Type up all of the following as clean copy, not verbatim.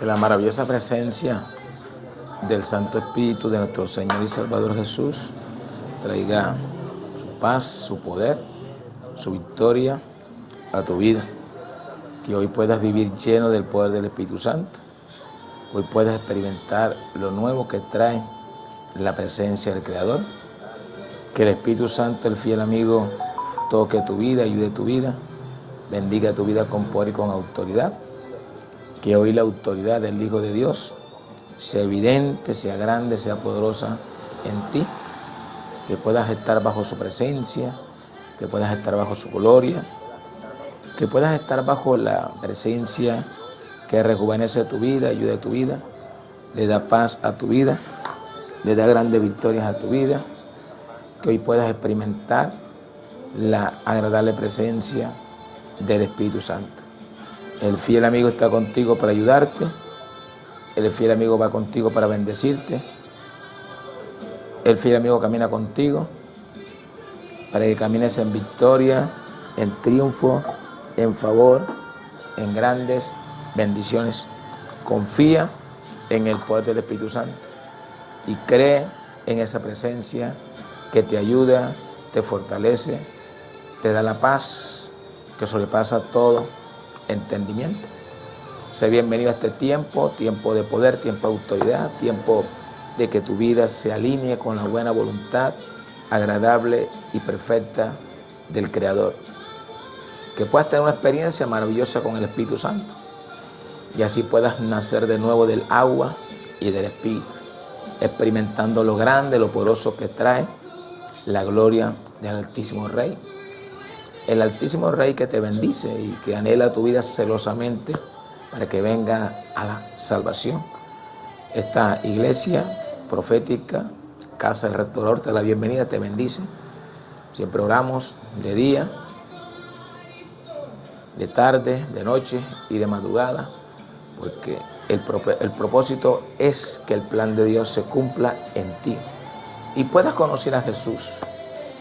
Que la maravillosa presencia del Santo Espíritu de nuestro Señor y Salvador Jesús traiga su paz, su poder, su victoria a tu vida. Que hoy puedas vivir lleno del poder del Espíritu Santo. Hoy puedas experimentar lo nuevo que trae la presencia del Creador. Que el Espíritu Santo, el fiel amigo, toque tu vida, ayude tu vida, bendiga tu vida con poder y con autoridad. Que hoy la autoridad del Hijo de Dios sea evidente, sea grande, sea poderosa en ti. Que puedas estar bajo su presencia, que puedas estar bajo su gloria, que puedas estar bajo la presencia que rejuvenece tu vida, ayuda a tu vida, le da paz a tu vida, le da grandes victorias a tu vida. Que hoy puedas experimentar la agradable presencia del Espíritu Santo. El fiel amigo está contigo para ayudarte, el fiel amigo va contigo para bendecirte, el fiel amigo camina contigo para que camines en victoria, en triunfo, en favor, en grandes bendiciones. Confía en el poder del Espíritu Santo y cree en esa presencia que te ayuda, te fortalece, te da la paz que sobrepasa todo entendimiento. Sé bienvenido a este tiempo, tiempo de poder, tiempo de autoridad, tiempo de que tu vida se alinee con la buena voluntad agradable y perfecta del Creador. Que puedas tener una experiencia maravillosa con el Espíritu Santo y así puedas nacer de nuevo del agua y del Espíritu, experimentando lo grande, lo poderoso que trae la gloria del Altísimo Rey. El Altísimo Rey que te bendice y que anhela tu vida celosamente para que venga a la salvación. Esta iglesia profética, Casa del Rector, te da la bienvenida, te bendice. Siempre oramos de día, de tarde, de noche y de madrugada, porque el propósito es que el plan de Dios se cumpla en ti y puedas conocer a Jesús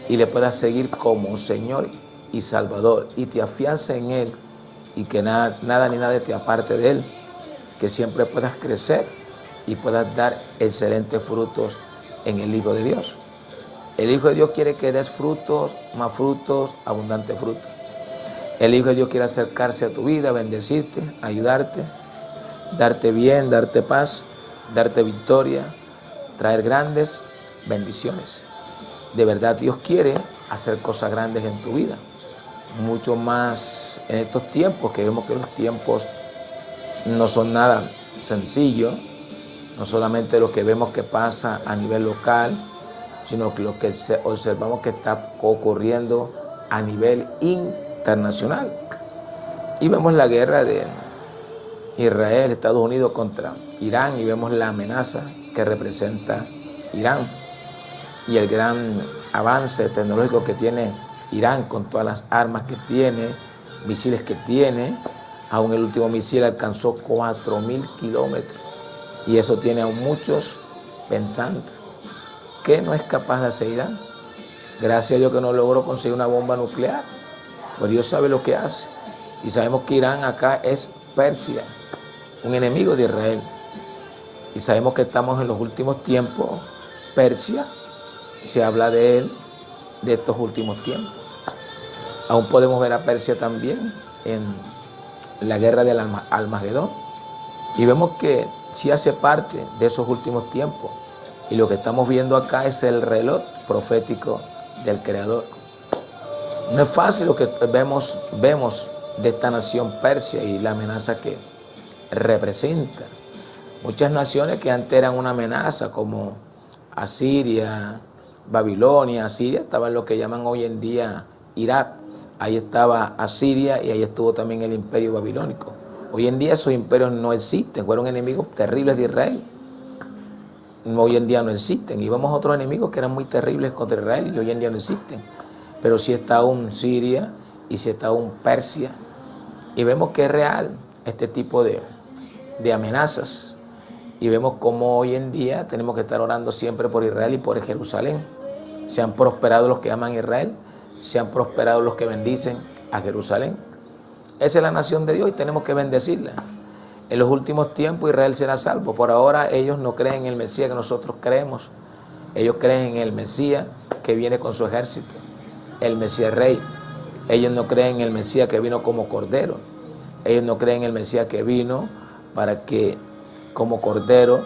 y le puedas seguir como Señor y Salvador y te afianza en Él y que nada ni nadie te aparte de Él, que siempre puedas crecer y puedas dar excelentes frutos en el Hijo de Dios. El Hijo de Dios quiere que des frutos, más frutos, abundantes frutos. El Hijo de Dios quiere acercarse a tu vida, bendecirte, ayudarte, darte bien, darte paz, darte victoria, traer grandes bendiciones. De verdad Dios quiere hacer cosas grandes en tu vida, mucho más en estos tiempos, que vemos que los tiempos no son nada sencillos, no solamente lo que vemos que pasa a nivel local, sino que lo que observamos que está ocurriendo a nivel internacional. Y vemos la guerra de Israel, Estados Unidos contra Irán, y vemos la amenaza que representa Irán y el gran avance tecnológico que tiene Irán con todas las armas que tiene, misiles que tiene. Aún el último misil alcanzó 4.000 kilómetros y eso tiene a muchos pensando, ¿qué no es capaz de hacer Irán? Gracias a Dios que no logró conseguir una bomba nuclear, pues Dios sabe lo que hace. Y sabemos que Irán acá es Persia, un enemigo de Israel. Y sabemos que estamos en los últimos tiempos. Persia, se habla de él, de estos últimos tiempos. Aún podemos ver a Persia también en la guerra del Almagedón. Y vemos que sí hace parte de esos últimos tiempos. Y lo que estamos viendo acá es el reloj profético del Creador. No es fácil lo que vemos de esta nación Persia y la amenaza que representa. Muchas naciones que antes eran una amenaza, como Asiria, Babilonia. Asiria estaba en lo que llaman hoy en día Irak. Ahí estaba Asiria y ahí estuvo también el imperio babilónico. Hoy en día esos imperios no existen, fueron enemigos terribles de Israel. Hoy en día no existen. Y vemos otros enemigos que eran muy terribles contra Israel y hoy en día no existen. Pero sí está aún Siria y sí está aún Persia. Y vemos que es real este tipo de amenazas. Y vemos cómo hoy en día tenemos que estar orando siempre por Israel y por Jerusalén. Se han prosperado los que aman a Israel, se han prosperado los que bendicen a Jerusalén. Esa es la nación de Dios y tenemos que bendecirla. En los últimos tiempos Israel será salvo. Por ahora ellos no creen en el Mesías que nosotros creemos. Ellos creen en el Mesías que viene con su ejército, el Mesías Rey. Ellos no creen en el Mesías que vino como Cordero. Ellos no creen en el Mesías que vino para que como Cordero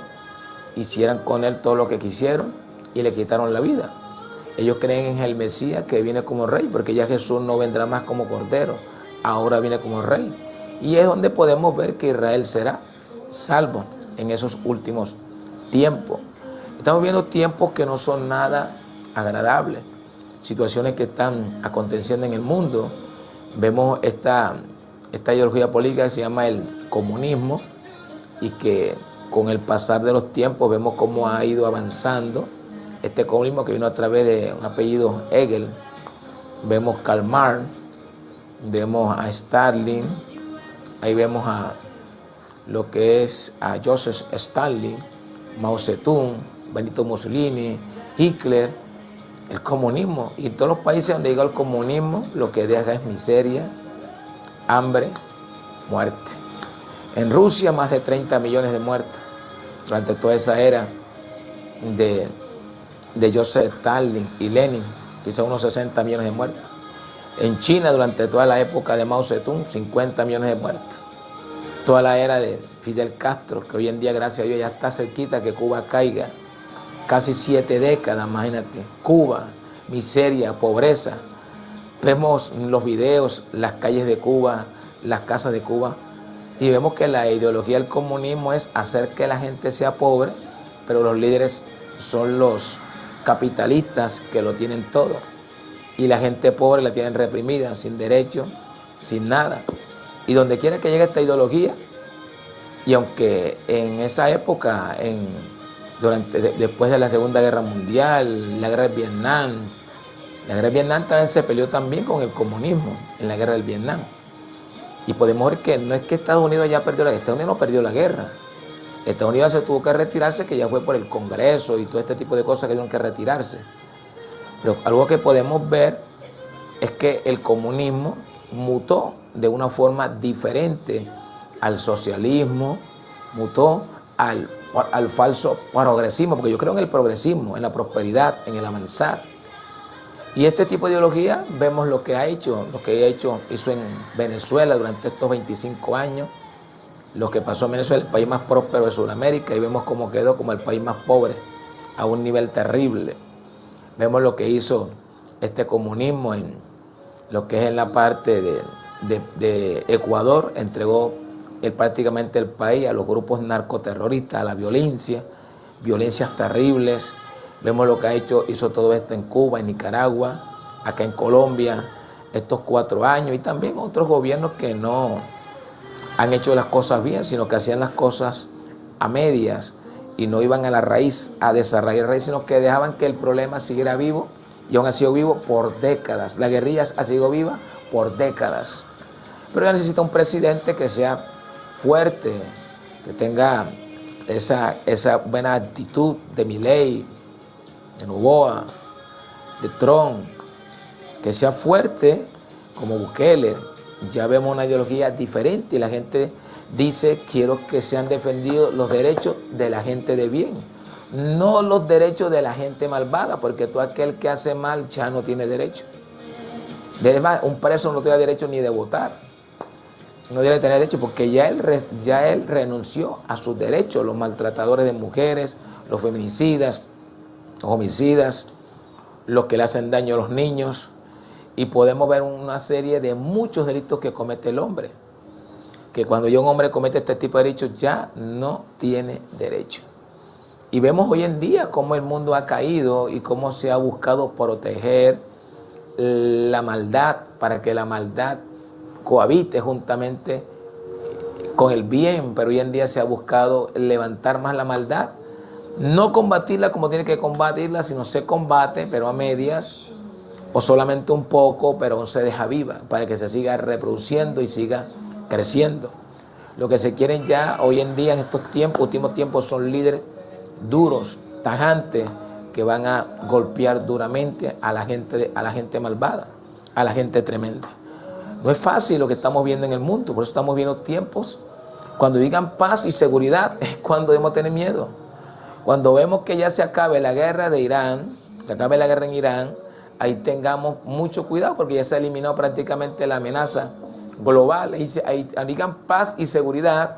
hicieran con él todo lo que quisieron y le quitaron la vida. Ellos creen en el Mesías que viene como Rey, porque ya Jesús no vendrá más como Cordero, ahora viene como Rey. Y es donde podemos ver que Israel será salvo en esos últimos tiempos. Estamos viendo tiempos que no son nada agradables, situaciones que están aconteciendo en el mundo. Vemos esta ideología política que se llama el comunismo y que con el pasar de los tiempos vemos cómo ha ido avanzando este comunismo que vino a través de un apellido Hegel. Vemos Karl Marx, vemos a Stalin, ahí vemos a lo que es a Joseph Stalin, Mao Zedong, Benito Mussolini, Hitler, el comunismo. Y en todos los países donde llega el comunismo, lo que deja es miseria, hambre, muerte. En Rusia, más de 30 millones de muertos durante toda esa era de Joseph Stalin y Lenin, quizá unos 60 millones de muertos. En China, durante toda la época de Mao Zedong, 50 millones de muertos. Toda la era de Fidel Castro, que hoy en día, gracias a Dios, ya está cerquita que Cuba caiga. Casi 7 décadas, imagínate. Cuba, miseria, pobreza. Vemos los videos, las calles de Cuba, las casas de Cuba, y vemos que la ideología del comunismo es hacer que la gente sea pobre, pero los líderes son los capitalistas que lo tienen todo. Y la gente pobre la tienen reprimida, sin derecho, sin nada. Y donde quiera que llegue esta ideología, y aunque en esa época, después de la Segunda Guerra Mundial, la guerra de Vietnam, también se peleó también con el comunismo en la guerra del Vietnam. Y podemos ver que no es que Estados Unidos ya perdió la guerra, Estados Unidos no perdió la guerra. Estados Unidos se tuvo que retirarse, que ya fue por el Congreso y todo este tipo de cosas que tuvieron que retirarse. Pero algo que podemos ver es que el comunismo mutó de una forma diferente al socialismo, mutó al falso progresismo, porque yo creo en el progresismo, en la prosperidad, en el avanzar. Y este tipo de ideología vemos lo que hizo en Venezuela durante estos 25 años, lo que pasó en Venezuela, el país más próspero de Sudamérica, y vemos cómo quedó como el país más pobre, a un nivel terrible. Vemos lo que hizo este comunismo en lo que es en la parte de Ecuador, entregó prácticamente el país a los grupos narcoterroristas, a la violencias terribles. Vemos lo que hizo todo esto en Cuba, en Nicaragua, acá en Colombia, estos 4 años, y también otros gobiernos que no han hecho las cosas bien, sino que hacían las cosas a medias y no iban a la raíz, a desarrollar la raíz, sino que dejaban que el problema siguiera vivo, y aún ha sido vivo por décadas. La guerrilla ha sido viva por décadas. Pero ya necesita un presidente que sea fuerte, que tenga esa buena actitud de Milei, de Noboa, de Trump, que sea fuerte como Bukele. Ya vemos una ideología diferente y la gente dice: quiero que sean defendidos los derechos de la gente de bien, no los derechos de la gente malvada, porque todo aquel que hace mal ya no tiene derecho. Además, un preso no tiene derecho ni de votar, no debe tener derecho, porque ya él renunció a sus derechos. Los maltratadores de mujeres, los feminicidas, los homicidas, los que le hacen daño a los niños, y podemos ver una serie de muchos delitos que comete el hombre, que cuando ya un hombre comete este tipo de delitos ya no tiene derecho. Y vemos hoy en día cómo el mundo ha caído y cómo se ha buscado proteger la maldad, para que la maldad cohabite juntamente con el bien, pero hoy en día se ha buscado levantar más la maldad, no combatirla como tiene que combatirla, sino se combate, pero a medias, o solamente un poco, pero se deja viva, para que se siga reproduciendo y siga creciendo. Lo que se quieren ya hoy en día, en estos últimos tiempos, son líderes duros, tajantes, que van a golpear duramente a la gente malvada, a la gente tremenda. No es fácil lo que estamos viendo en el mundo, por eso estamos viendo tiempos Cuando digan paz y seguridad es cuando debemos tener miedo. Cuando vemos que ya se acabe la guerra de Irán, se acabe la guerra en Irán, ahí tengamos mucho cuidado porque ya se ha eliminado prácticamente la amenaza global. Ahí digan paz y seguridad,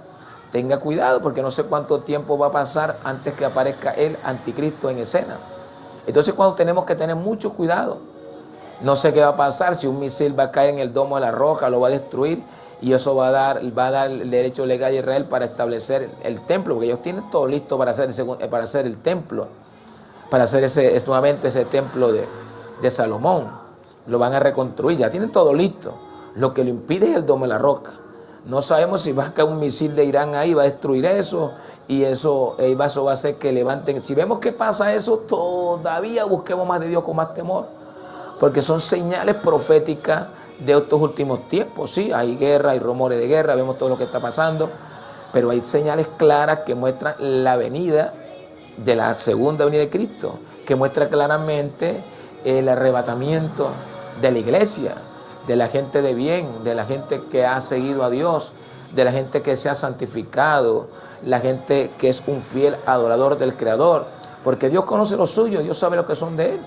tenga cuidado porque no sé cuánto tiempo va a pasar antes que aparezca el anticristo en escena. Entonces cuando tenemos que tener mucho cuidado, no sé qué va a pasar, si un misil va a caer en el domo de la roca, lo va a destruir y eso va a dar el derecho legal a Israel para establecer el templo, porque ellos tienen todo listo para hacer el templo, para hacer nuevamente ese templo de Salomón. Lo van a reconstruir, ya tienen todo listo. Lo que lo impide es el domo de la roca. No sabemos si va a caer un misil de Irán ahí, va a destruir eso, y eso va a hacer que levanten. Si vemos que pasa eso, todavía busquemos más de Dios con más temor, porque son señales proféticas de estos últimos tiempos. Sí, hay guerra, hay rumores de guerra, vemos todo lo que está pasando, pero hay señales claras que muestran la venida de la segunda venida de Cristo, que muestra claramente el arrebatamiento de la iglesia, de la gente de bien, de la gente que ha seguido a Dios, de la gente que se ha santificado, la gente que es un fiel adorador del Creador, porque Dios conoce lo suyo, Dios sabe lo que son de Él.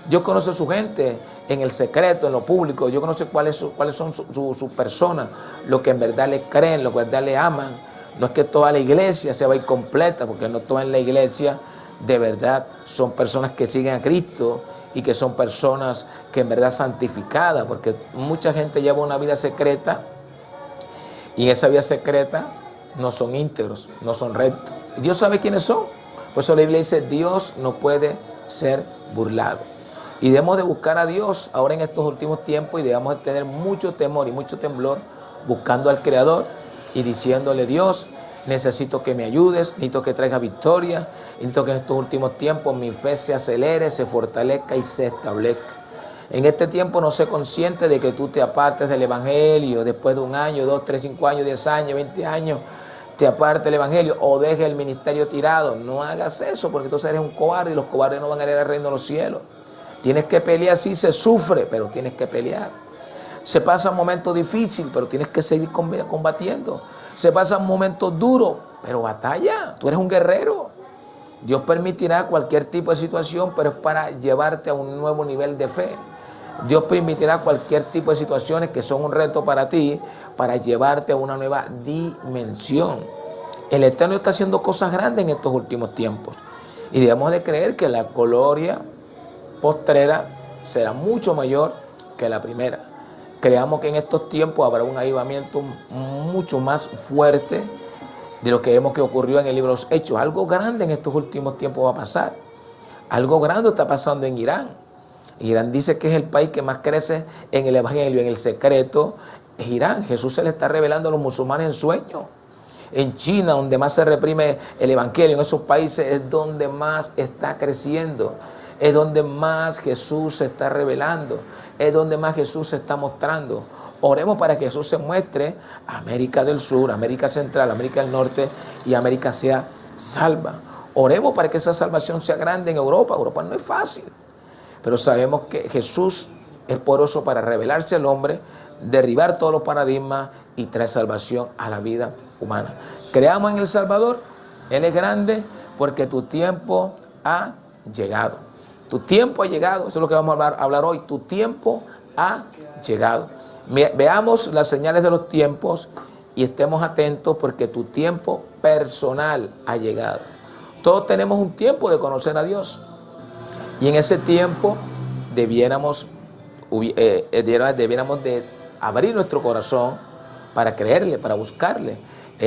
Dios conoce a su gente en el secreto, en lo público. Dios conoce cuáles son sus personas, lo que en verdad le creen, lo que en verdad le aman. No es que toda la iglesia se va a ir completa, porque no toda en la iglesia de verdad son personas que siguen a Cristo y que son personas que en verdad santificadas, porque mucha gente lleva una vida secreta y en esa vida secreta no son íntegros, no son rectos. Y Dios sabe quiénes son. Por eso la Biblia dice, Dios no puede ser burlado. Y debemos de buscar a Dios ahora en estos últimos tiempos y debemos de tener mucho temor y mucho temblor buscando al Creador y diciéndole, Dios, necesito que me ayudes, necesito que traiga victoria, necesito que en estos últimos tiempos mi fe se acelere, se fortalezca y se establezca. En este tiempo no sé consciente de que tú te apartes del Evangelio después de 1 año, 2, 3, 5 años, 10 años, 20 años, te apartes del Evangelio o dejes el ministerio tirado. No hagas eso porque entonces eres un cobarde y los cobardes no van a ir al reino de los cielos. Tienes que pelear, sí se sufre, pero tienes que pelear. Se pasa un momento difícil, pero tienes que seguir combatiendo. Se pasa un momento duro, pero batalla. Tú eres un guerrero. Dios permitirá cualquier tipo de situación, pero es para llevarte a un nuevo nivel de fe. Dios permitirá cualquier tipo de situaciones que son un reto para ti, para llevarte a una nueva dimensión. El Eterno está haciendo cosas grandes en estos últimos tiempos. Y debemos de creer que la gloria postrera será mucho mayor que la primera. Creamos que en estos tiempos habrá un avivamiento mucho más fuerte de lo que vemos que ocurrió en el libro de los Hechos. Algo grande en estos últimos tiempos va a pasar. Algo grande está pasando en Irán. Irán dice que es el país que más crece en el Evangelio, en el secreto, es Irán. Jesús se le está revelando a los musulmanes en sueños. En China, donde más se reprime el Evangelio, en esos países es donde más está creciendo. Es donde más Jesús se está revelando, es donde más Jesús se está mostrando. Oremos para que Jesús se muestre a América del Sur, América Central, América del Norte y América sea salva. Oremos para que esa salvación sea grande en Europa. Europa no es fácil, pero sabemos que Jesús es poderoso para revelarse al hombre, derribar todos los paradigmas y traer salvación a la vida humana. Creamos en el Salvador, Él es grande porque tu tiempo ha llegado. Tu tiempo ha llegado, eso es lo que vamos a hablar hoy. Tu tiempo ha llegado. Veamos las señales de los tiempos y estemos atentos porque tu tiempo personal ha llegado. Todos tenemos un tiempo de conocer a Dios. Y en ese tiempo debiéramos de abrir nuestro corazón para creerle, para buscarle.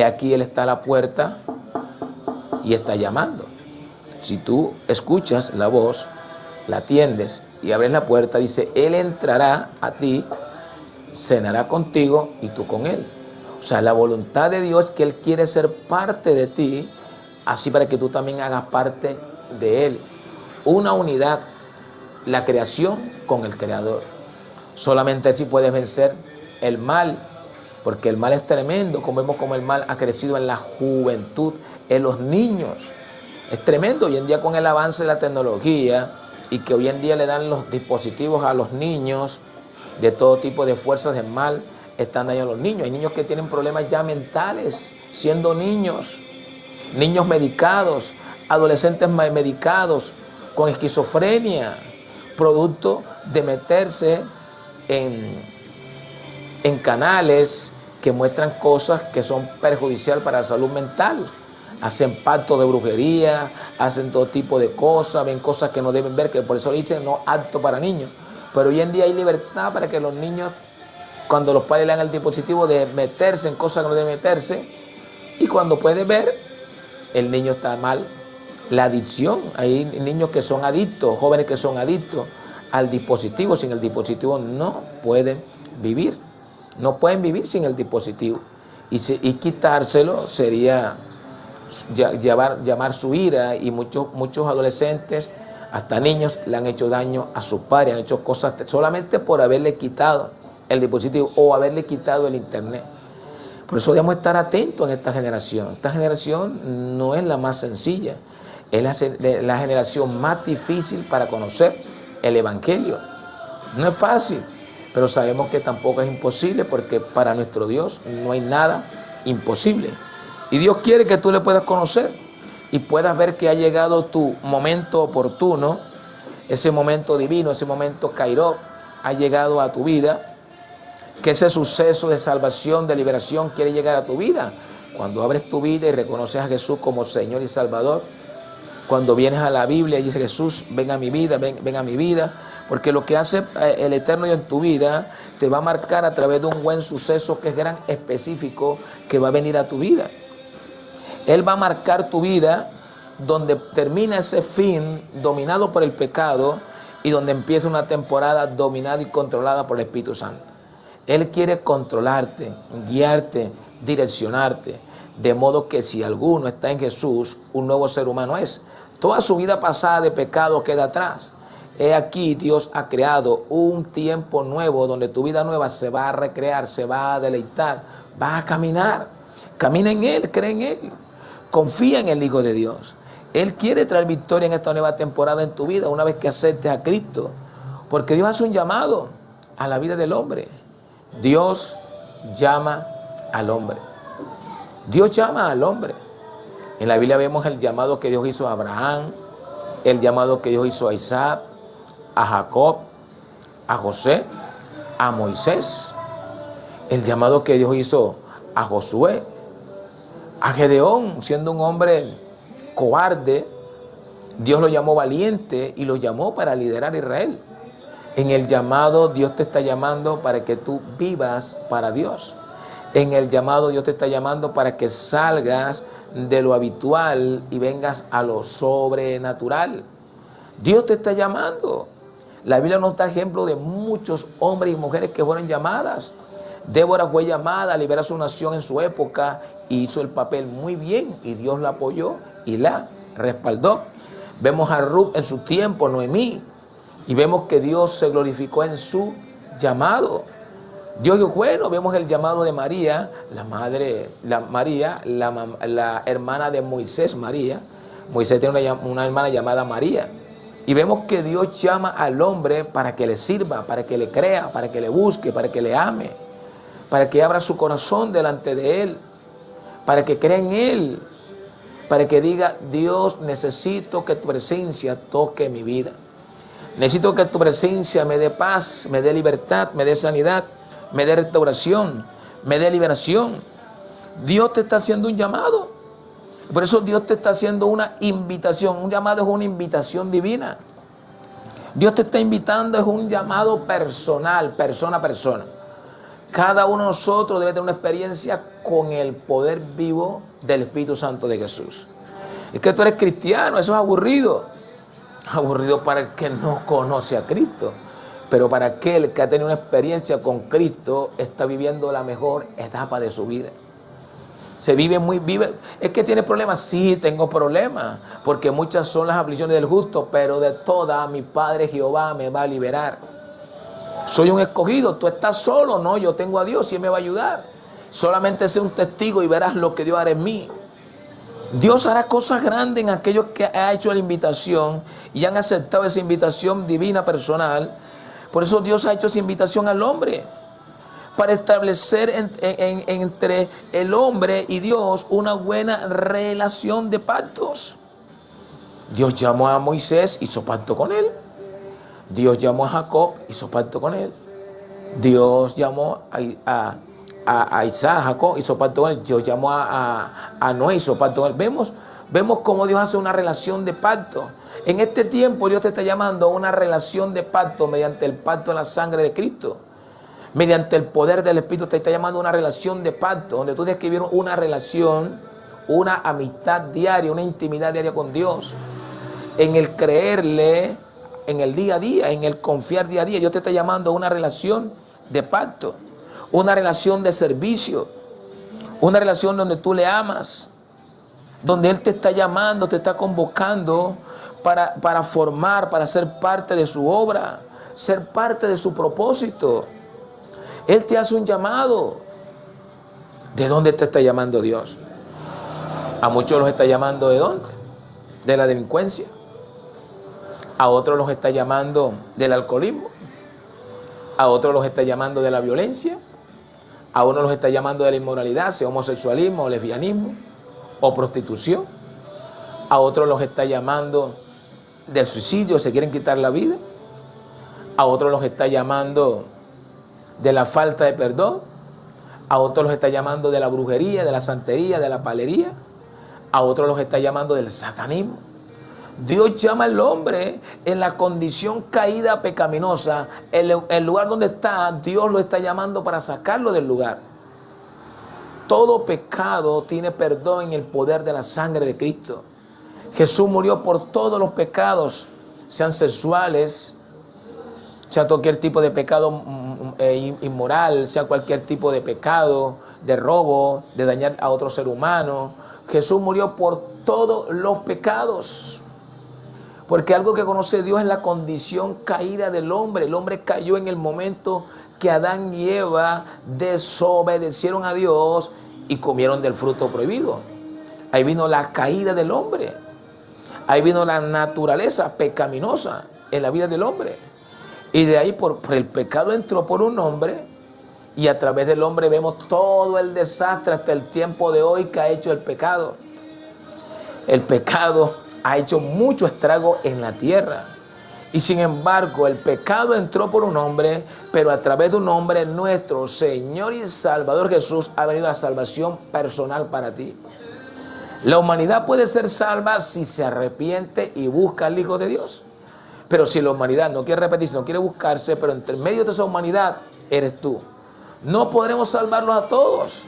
Aquí Él está a la puerta y está llamando. Si tú escuchas la voz, la atiendes y abres la puerta, dice, Él entrará a ti, cenará contigo y tú con Él. O sea, la voluntad de Dios es que Él quiere ser parte de ti, así para que tú también hagas parte de Él. Una unidad, la creación con el Creador. Solamente así puedes vencer el mal, porque el mal es tremendo, como vemos como el mal ha crecido en la juventud, en los niños. Es tremendo hoy en día con el avance de la tecnología y que hoy en día le dan los dispositivos a los niños de todo tipo de fuerzas del mal. están dañando a los niños. Hay niños que tienen problemas ya mentales, siendo niños, niños medicados, adolescentes medicados, con esquizofrenia, producto de meterse en canales que muestran cosas que son perjudiciales para la salud mental. Hacen pactos de brujería, hacen todo tipo de cosas, ven cosas que no deben ver, que por eso dicen no apto para niños. Pero hoy en día hay libertad para que los niños, cuando los padres le dan el dispositivo de meterse en cosas que no deben meterse, y cuando puede ver, el niño está mal. La adicción, hay niños que son adictos, jóvenes que son adictos al dispositivo. Sin el dispositivo no pueden vivir. No pueden vivir sin el dispositivo. Y quitárselo sería llamar su ira, y muchos adolescentes, hasta niños, le han hecho daño a sus padres, han hecho cosas solamente por haberle quitado el dispositivo o haberle quitado el internet. Por eso debemos estar atentos en esta generación. Esta generación no es la más sencilla, es la generación más difícil para conocer el Evangelio. No es fácil, pero sabemos que tampoco es imposible, porque para nuestro Dios no hay nada imposible. Y Dios quiere que tú le puedas conocer y puedas ver que ha llegado tu momento oportuno, ese momento divino, ese momento Kairó, ha llegado a tu vida, que ese suceso de salvación, de liberación quiere llegar a tu vida. Cuando abres tu vida y reconoces a Jesús como Señor y Salvador, cuando vienes a la Biblia y dices: Jesús, ven a mi vida, ven a mi vida, porque lo que hace el Eterno en tu vida te va a marcar a través de un buen suceso que es gran, específico, que va a venir a tu vida. Él va a marcar tu vida donde termina ese fin dominado por el pecado y donde empieza una temporada dominada y controlada por el Espíritu Santo. Él quiere controlarte, guiarte, direccionarte, de modo que si alguno está en Jesús, un nuevo ser humano es. Toda su vida pasada de pecado queda atrás. He aquí, Dios ha creado un tiempo nuevo donde tu vida nueva se va a recrear, se va a deleitar, va a caminar. Camina en Él, cree en Él. Confía en el Hijo de Dios. Él quiere traer victoria en esta nueva temporada en tu vida una vez que aceptes a Cristo. Porque Dios hace un llamado a la vida del hombre. Dios llama al hombre. Dios llama al hombre. En la Biblia vemos el llamado que Dios hizo a Abraham, el llamado que Dios hizo a Isaac, a Jacob, a José, a Moisés. El llamado que Dios hizo a Josué, a Gedeón, siendo un hombre cobarde, Dios lo llamó valiente y lo llamó para liderar a Israel. En el llamado Dios te está llamando para que tú vivas para Dios. En el llamado Dios te está llamando para que salgas de lo habitual y vengas a lo sobrenatural. Dios te está llamando. La Biblia nos da ejemplo de muchos hombres y mujeres que fueron llamadas. Débora fue llamada a liberar a su nación en su época y hizo el papel muy bien, y Dios la apoyó y la respaldó. Vemos a Ruth en su tiempo, Noemí, y vemos que Dios se glorificó en su llamado. Dios es bueno. Vemos el llamado de María, la hermana de Moisés, María. Moisés tiene una hermana llamada María. Y vemos que Dios llama al hombre para que le sirva, para que le crea, para que le busque, para que le ame, para que abra su corazón delante de Él, para que crea en Él, para que diga: Dios, necesito que tu presencia toque mi vida. Necesito que tu presencia me dé paz, me dé libertad, me dé sanidad, me dé restauración, me dé liberación. Dios te está haciendo un llamado. Por eso Dios te está haciendo una invitación. Un llamado es una invitación divina. Dios te está invitando, es un llamado personal, persona a persona. Cada uno de nosotros debe tener una experiencia con el poder vivo del Espíritu Santo de Jesús. Es que tú eres cristiano, eso es aburrido. Aburrido para el que no conoce a Cristo. Pero para aquel que ha tenido una experiencia con Cristo, está viviendo la mejor etapa de su vida. Se vive es que tiene problemas. Sí, tengo problemas, porque muchas son las aflicciones del justo, pero de todas mi Padre Jehová me va a liberar. Soy un escogido. Tú estás solo. No, yo tengo a Dios y Él me va a ayudar. Solamente sé un testigo y verás lo que Dios hará en mí. Dios hará cosas grandes en aquellos que han hecho la invitación y han aceptado esa invitación divina personal. Por eso Dios ha hecho esa invitación al hombre, para establecer entre el hombre y Dios una buena relación de pactos. Dios llamó a Moisés, hizo pacto con él. Dios llamó a Jacob, hizo pacto con él. Dios llamó a Isaac, Jacob, hizo pacto con él. Dios llamó a Noé, hizo pacto con él. Vemos cómo Dios hace una relación de pacto. En este tiempo Dios te está llamando a una relación de pacto mediante el pacto de la sangre de Cristo. Mediante el poder del Espíritu te está llamando a una relación de pacto, donde tú tienes que vivir una relación, una amistad diaria, una intimidad diaria con Dios. En el creerle, en el día a día, en el confiar día a día. Dios te está llamando a una relación de pacto, una relación de servicio, una relación donde tú le amas, donde Él te está llamando, te está convocando para formar, para ser parte de su obra, ser parte de su propósito. Él te hace un llamado. ¿De dónde te está llamando Dios? A muchos los está llamando ¿de dónde? De la delincuencia. A otros los está llamando del alcoholismo. A otros los está llamando de la violencia. A unos los está llamando de la inmoralidad, sea homosexualismo o lesbianismo o prostitución. A otros los está llamando del suicidio, se quieren quitar la vida. A otros los está llamando de la falta de perdón. A otros los está llamando de la brujería, de la santería, de la palería. A otros los está llamando del satanismo. Dios llama al hombre en la condición caída pecaminosa. El lugar donde está, Dios lo está llamando para sacarlo del lugar. Todo pecado tiene perdón en el poder de la sangre de Cristo. Jesús murió por todos los pecados, sean sexuales, sea cualquier tipo de pecado inmoral, sea cualquier tipo de pecado, de robo, de dañar a otro ser humano. Jesús murió por todos los pecados. Porque algo que conoce Dios es la condición caída del hombre. El hombre cayó en el momento que Adán y Eva desobedecieron a Dios y comieron del fruto prohibido. Ahí vino la caída del hombre. Ahí vino la naturaleza pecaminosa en la vida del hombre. Y de ahí por el pecado entró por un hombre y a través del hombre vemos todo el desastre hasta el tiempo de hoy que ha hecho el pecado. El pecado ha hecho mucho estrago en la tierra. Y sin embargo, el pecado entró por un hombre, pero a través de un hombre, nuestro Señor y Salvador Jesús, ha venido la salvación personal para ti. La humanidad puede ser salva si se arrepiente y busca al Hijo de Dios. Pero si la humanidad no quiere arrepentirse, no quiere buscarse, pero entre medio de esa humanidad eres tú. No podremos salvarlos a todos.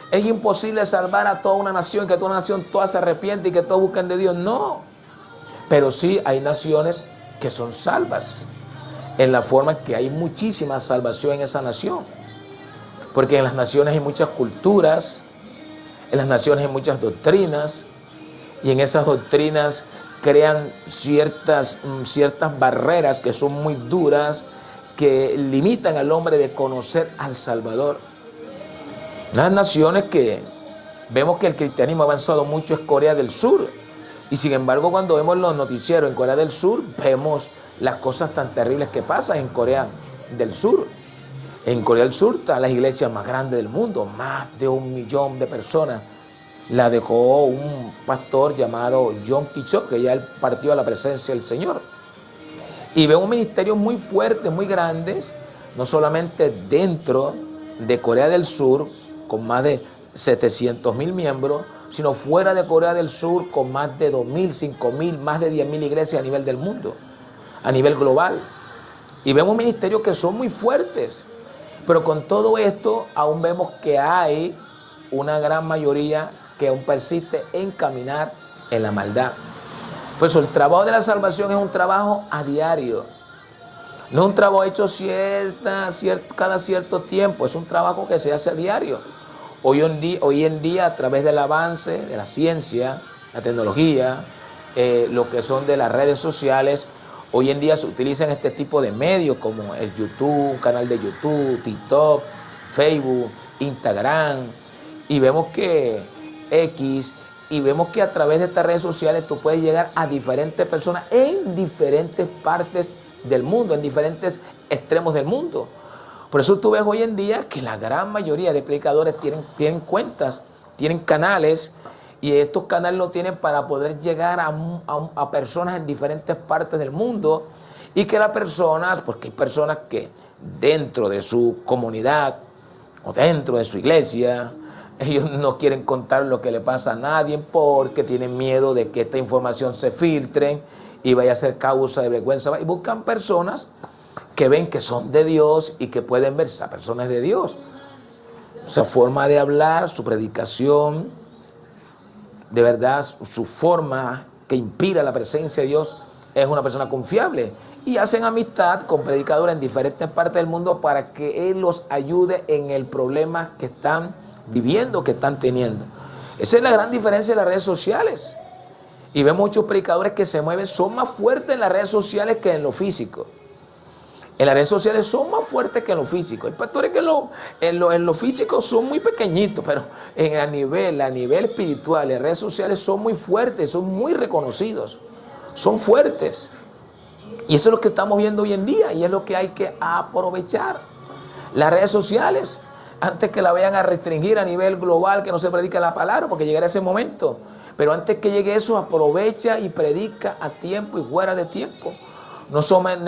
Es imposible salvar a toda una nación, que toda una nación toda se arrepiente y que todos busquen de Dios. No. Pero sí hay naciones que son salvas. En la forma que hay muchísima salvación en esa nación. Porque en las naciones hay muchas culturas, en las naciones hay muchas doctrinas, y en esas doctrinas crean ciertas barreras que son muy duras, que limitan al hombre de conocer al Salvador. Las naciones que vemos que el cristianismo ha avanzado mucho es Corea del Sur. Y sin embargo, cuando vemos los noticieros en Corea del Sur, vemos las cosas tan terribles que pasan en Corea del Sur. En Corea del Sur está la iglesia más grande del mundo, más de 1 millón de personas. La dejó un pastor llamado John Kichok, que ya él partió a la presencia del Señor. Y vemos ministerios muy fuertes, muy grandes, no solamente dentro de Corea del Sur, con más de 700,000 miembros, sino fuera de Corea del Sur, con más de 2,000, 5,000, más de 10,000 iglesias a nivel del mundo, a nivel global. Y vemos ministerios que son muy fuertes, pero con todo esto aún vemos que hay una gran mayoría que aún persiste en caminar en la maldad. Por eso el trabajo de la salvación es un trabajo a diario. No es un trabajo hecho cada cierto tiempo, es un trabajo que se hace a diario. Hoy en día, a través del avance de la ciencia, la tecnología, lo que son de las redes sociales, hoy en día se utilizan este tipo de medios como el YouTube, un canal de YouTube, TikTok, Facebook, Instagram, y vemos que y vemos que a través de estas redes sociales tú puedes llegar a diferentes personas en diferentes partes del mundo, en diferentes extremos del mundo. Por eso tú ves hoy en día que la gran mayoría de predicadores tienen cuentas, tienen canales, y estos canales lo tienen para poder llegar a personas en diferentes partes del mundo, y que las personas, porque hay personas que dentro de su comunidad o dentro de su iglesia, ellos no quieren contar lo que le pasa a nadie porque tienen miedo de que esta información se filtre y vaya a ser causa de vergüenza. Y buscan personas que ven que son de Dios y que pueden ver esa persona es de Dios. Su forma de hablar, su predicación, de verdad, su forma que inspira la presencia de Dios es una persona confiable. Y hacen amistad con predicadores en diferentes partes del mundo para que Él los ayude en el problema que están viviendo, que están teniendo. Esa es la gran diferencia de las redes sociales. Y ve muchos predicadores que se mueven, son más fuertes en las redes sociales que en lo físico. En las redes sociales son más fuertes que en lo físico. Hay pastores que en lo físico son muy pequeñitos, pero a nivel espiritual, en redes sociales son muy fuertes, son muy reconocidos, son fuertes. Y eso es lo que estamos viendo hoy en día y es lo que hay que aprovechar. Las redes sociales, antes que la vayan a restringir a nivel global, que no se predica la palabra, porque llegará ese momento. Pero antes que llegue eso, aprovecha y predica a tiempo y fuera de tiempo. No solo en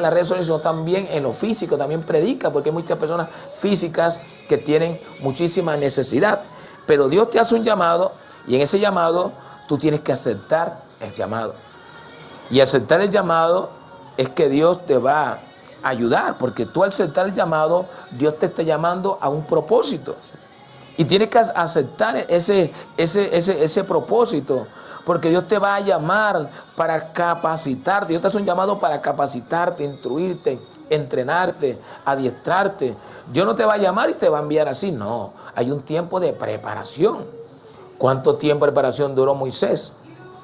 las redes sociales, sino también en lo físico, también predica, porque hay muchas personas físicas que tienen muchísima necesidad. Pero Dios te hace un llamado y en ese llamado tú tienes que aceptar el llamado. Y aceptar el llamado es que Dios te va a ayudar, porque tú al aceptar el llamado, Dios te está llamando a un propósito. Y tienes que aceptar ese propósito, porque Dios te va a llamar para capacitarte. Dios te hace un llamado para capacitarte, instruirte, entrenarte, adiestrarte. Dios no te va a llamar y te va a enviar así, no. Hay un tiempo de preparación. ¿Cuánto tiempo de preparación duró Moisés?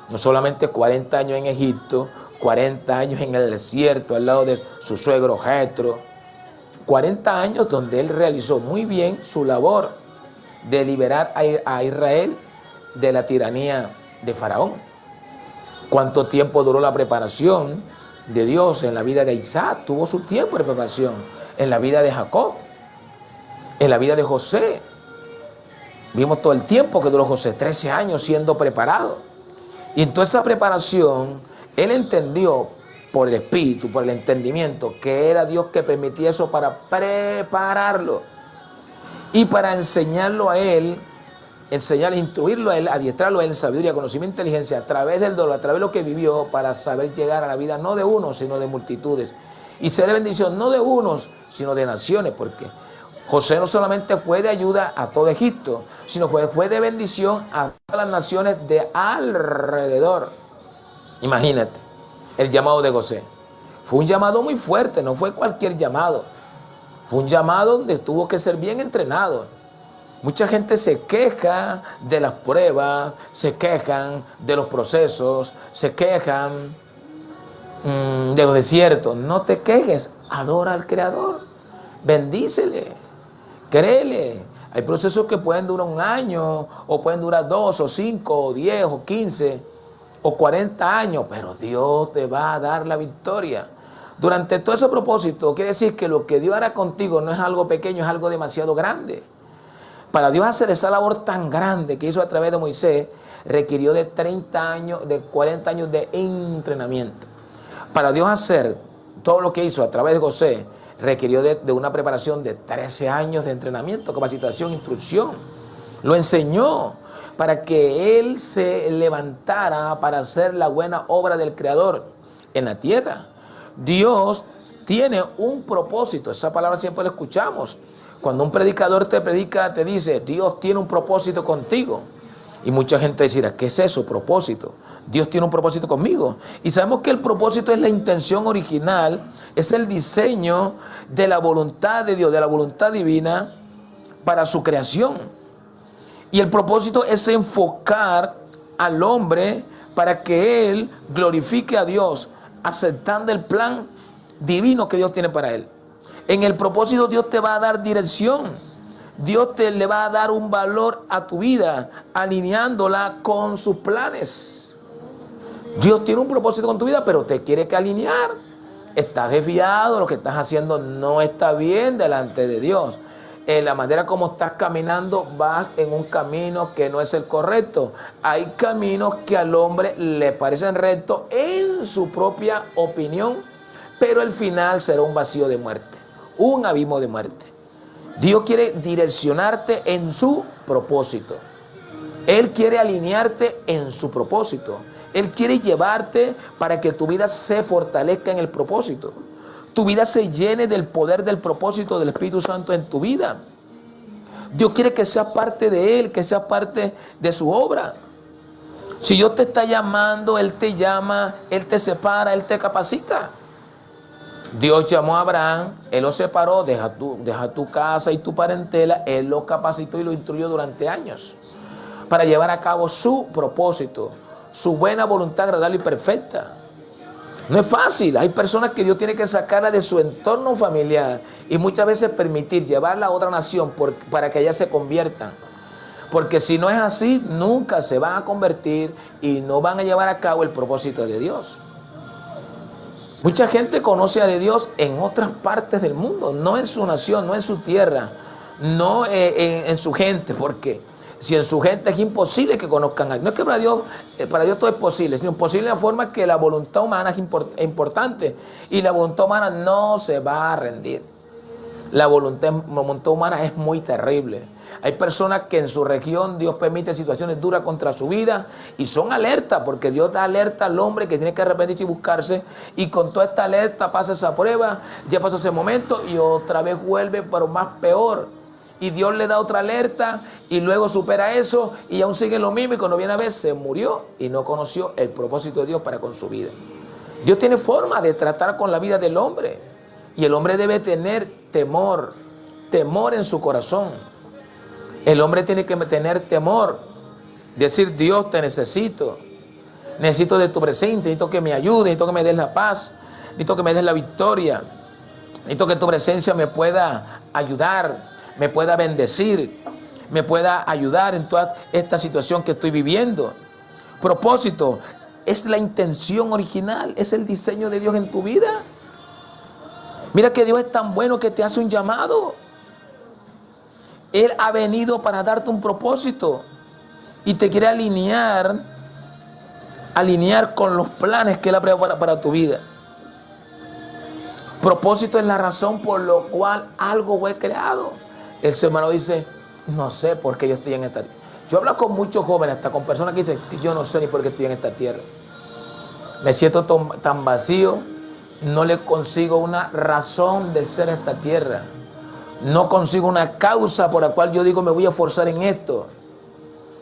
No solamente 40 años en Egipto, 40 años en el desierto al lado de su suegro Jetro. 40 años donde él realizó muy bien su labor de liberar a Israel de la tiranía de Faraón. ¿Cuánto tiempo duró la preparación de Dios en la vida de Isaac? Tuvo su tiempo de preparación. En la vida de Jacob, en la vida de José. Vimos todo el tiempo que duró José, 13 años siendo preparado. Y en toda esa preparación, él entendió por el Espíritu, por el entendimiento, que era Dios que permitía eso para prepararlo. Y para enseñarlo a él, instruirlo a él, adiestrarlo a él en sabiduría, conocimiento e inteligencia, a través del dolor, a través de lo que vivió, para saber llegar a la vida no de unos, sino de multitudes. Y ser de bendición no de unos, sino de naciones, porque José no solamente fue de ayuda a todo Egipto, sino fue de bendición a todas las naciones de alrededor. Imagínate, el llamado de José. Fue un llamado muy fuerte, no fue cualquier llamado. Fue un llamado donde tuvo que ser bien entrenado. Mucha gente se queja de las pruebas, se quejan de los procesos, se quejan de los desiertos. No te quejes, adora al Creador, bendícele. Créele, hay procesos que pueden durar 1 año, o pueden durar 2, o 5, o 10, o 15, o 40 años, pero Dios te va a dar la victoria. Durante todo ese propósito, quiere decir que lo que Dios hará contigo no es algo pequeño, es algo demasiado grande. Para Dios hacer esa labor tan grande que hizo a través de Moisés, requirió de 30 años, de 40 años de entrenamiento. Para Dios hacer todo lo que hizo a través de José, requirió de una preparación de 13 años de entrenamiento, capacitación, instrucción. Lo enseñó para que él se levantara para hacer la buena obra del Creador en la tierra. Dios tiene un propósito, esa palabra siempre la escuchamos. Cuando un predicador te predica, te dice, Dios tiene un propósito contigo. Y mucha gente dirá, ¿qué es eso, propósito? Dios tiene un propósito conmigo. Y sabemos que el propósito es la intención original, es el diseño de la voluntad de Dios, de la voluntad divina para su creación. Y el propósito es enfocar al hombre para que él glorifique a Dios, aceptando el plan divino que Dios tiene para él. En el propósito Dios te va a dar dirección. Dios le va a dar un valor a tu vida, alineándola con sus planes. Dios tiene un propósito con tu vida, pero te quiere que alinear estás desviado, lo que estás haciendo no está bien delante de Dios. En la manera como estás caminando, vas en un camino que no es el correcto. Hay caminos que al hombre le parecen rectos en su propia opinión, pero el final será un vacío de muerte, un abismo de muerte. Dios quiere direccionarte en su propósito. Él quiere alinearte en su propósito. Él quiere llevarte para que tu vida se fortalezca en el propósito. Tu vida se llene del poder del propósito del Espíritu Santo en tu vida. Dios quiere que seas parte de Él, que seas parte de su obra. Si Dios te está llamando, Él te llama, Él te separa, Él te capacita. Dios llamó a Abraham, Él lo separó, deja tu casa y tu parentela, Él lo capacitó y lo instruyó durante años para llevar a cabo su propósito, su buena voluntad agradable y perfecta. No es fácil. Hay personas que Dios tiene que sacarla de su entorno familiar y muchas veces permitir llevarla a otra nación para que ellas se conviertan. Porque si no es así, nunca se van a convertir y no van a llevar a cabo el propósito de Dios. Mucha gente conoce a Dios en otras partes del mundo, no en su nación, no en su tierra, no en su gente, porque si en su gente es imposible que conozcan a Dios. No es que para Dios todo es posible, sino posible de la forma que la voluntad humana es importante y la voluntad humana no se va a rendir. La voluntad humana es muy terrible. Hay personas que en su región Dios permite situaciones duras contra su vida y son alertas, porque Dios da alerta al hombre que tiene que arrepentirse y buscarse, y con toda esta alerta pasa esa prueba, ya pasó ese momento y otra vez vuelve, pero más peor. Y Dios le da otra alerta y luego supera eso y aún sigue lo mismo, y cuando viene a ver se murió y no conoció el propósito de Dios para con su vida. Dios tiene forma de tratar con la vida del hombre y el hombre debe tener temor en su corazón. El hombre tiene que tener temor, decir: Dios, te necesito de tu presencia, necesito que me ayude, necesito que me des la paz, necesito que me des la victoria, necesito que tu presencia me pueda ayudar, me pueda bendecir, me pueda ayudar en toda esta situación que estoy viviendo. Propósito es la intención original, es el diseño de Dios en tu vida. Mira que Dios es tan bueno que te hace un llamado. Él ha venido para darte un propósito y te quiere alinear con los planes que Él ha preparado para tu vida. Propósito es la razón por la cual algo fue creado. El ser humano dice: no sé por qué yo estoy en esta tierra. Yo hablo con muchos jóvenes, hasta con personas que dicen: yo no sé ni por qué estoy en esta tierra. Me siento tan vacío, no le consigo una razón de ser en esta tierra. No consigo una causa por la cual yo digo: me voy a esforzar en esto.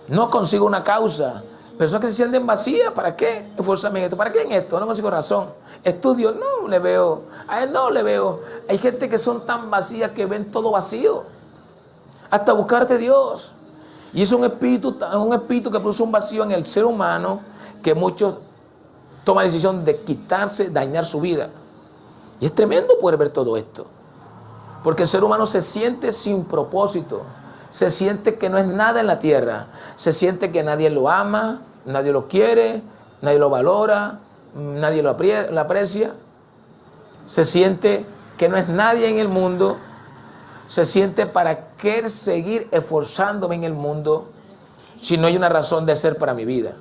No consigo una causa. Personas que se sienten vacías: ¿para qué esforzarme en esto? ¿Para qué en esto? No consigo razón. Estudio, no le veo. A él no le veo. Hay gente que son tan vacías que ven todo vacío. Hasta buscarte Dios. Y es un espíritu que produce un vacío en el ser humano, que muchos toman la decisión de quitarse, dañar su vida. Y es tremendo poder ver todo esto. Porque el ser humano se siente sin propósito. Se siente que no es nada en la tierra. Se siente que nadie lo ama, nadie lo quiere, nadie lo valora, nadie lo aprecia. Se siente que no es nadie en el mundo. Se siente: ¿para qué seguir esforzándome en el mundo si no hay una razón de ser para mi vida?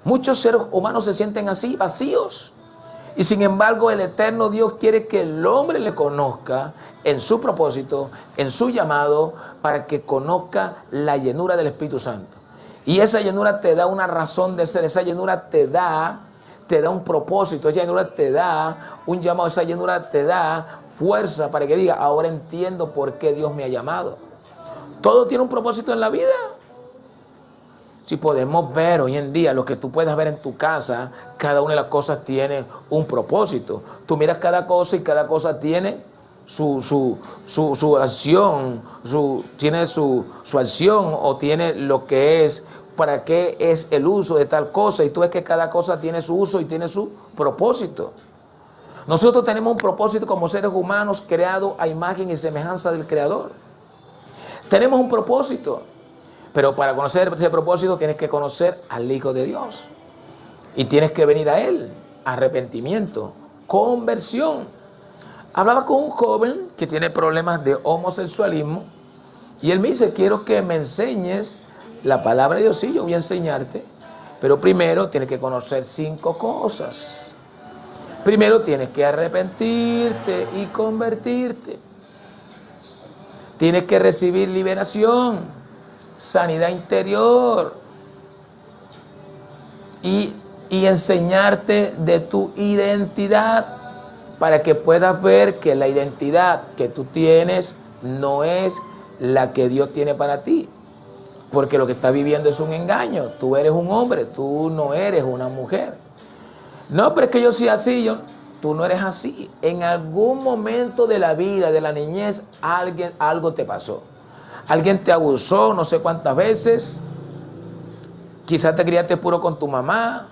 Muchos seres humanos se sienten así, vacíos. Y sin embargo, el eterno Dios quiere que el hombre le conozca en su propósito, en su llamado, para que conozca la llenura del Espíritu Santo. Y esa llenura te da una razón de ser, esa llenura te da un propósito, esa llenura te da un llamado, esa llenura te da fuerza para que diga: ahora entiendo por qué Dios me ha llamado. Todo tiene un propósito en la vida. Si podemos ver hoy en día lo que tú puedas ver en tu casa, cada una de las cosas tiene un propósito. Tú miras cada cosa y cada cosa tiene su acción, tiene su acción, o tiene lo que es, para qué es el uso de tal cosa. Y tú ves que cada cosa tiene su uso y tiene su propósito. Nosotros tenemos un propósito como seres humanos creados a imagen y semejanza del Creador. Tenemos un propósito. Pero para conocer ese propósito tienes que conocer al Hijo de Dios. Y tienes que venir a Él, arrepentimiento, conversión. Hablaba con un joven que tiene problemas de homosexualismo y él me dice, quiero que me enseñes la palabra de Dios. Sí, yo voy a enseñarte, pero primero tienes que conocer 5 cosas. Primero tienes que arrepentirte y convertirte. Tienes que recibir liberación, sanidad interior y enseñarte de tu identidad para que puedas ver que la identidad que tú tienes no es la que Dios tiene para ti. Porque lo que estás viviendo es un engaño. Tú eres un hombre, tú no eres una mujer. No, pero es que yo soy así, tú no eres así. En algún momento de la vida, de la niñez, algo te pasó. Alguien te abusó no sé cuántas veces. Quizás te criaste puro con tu mamá.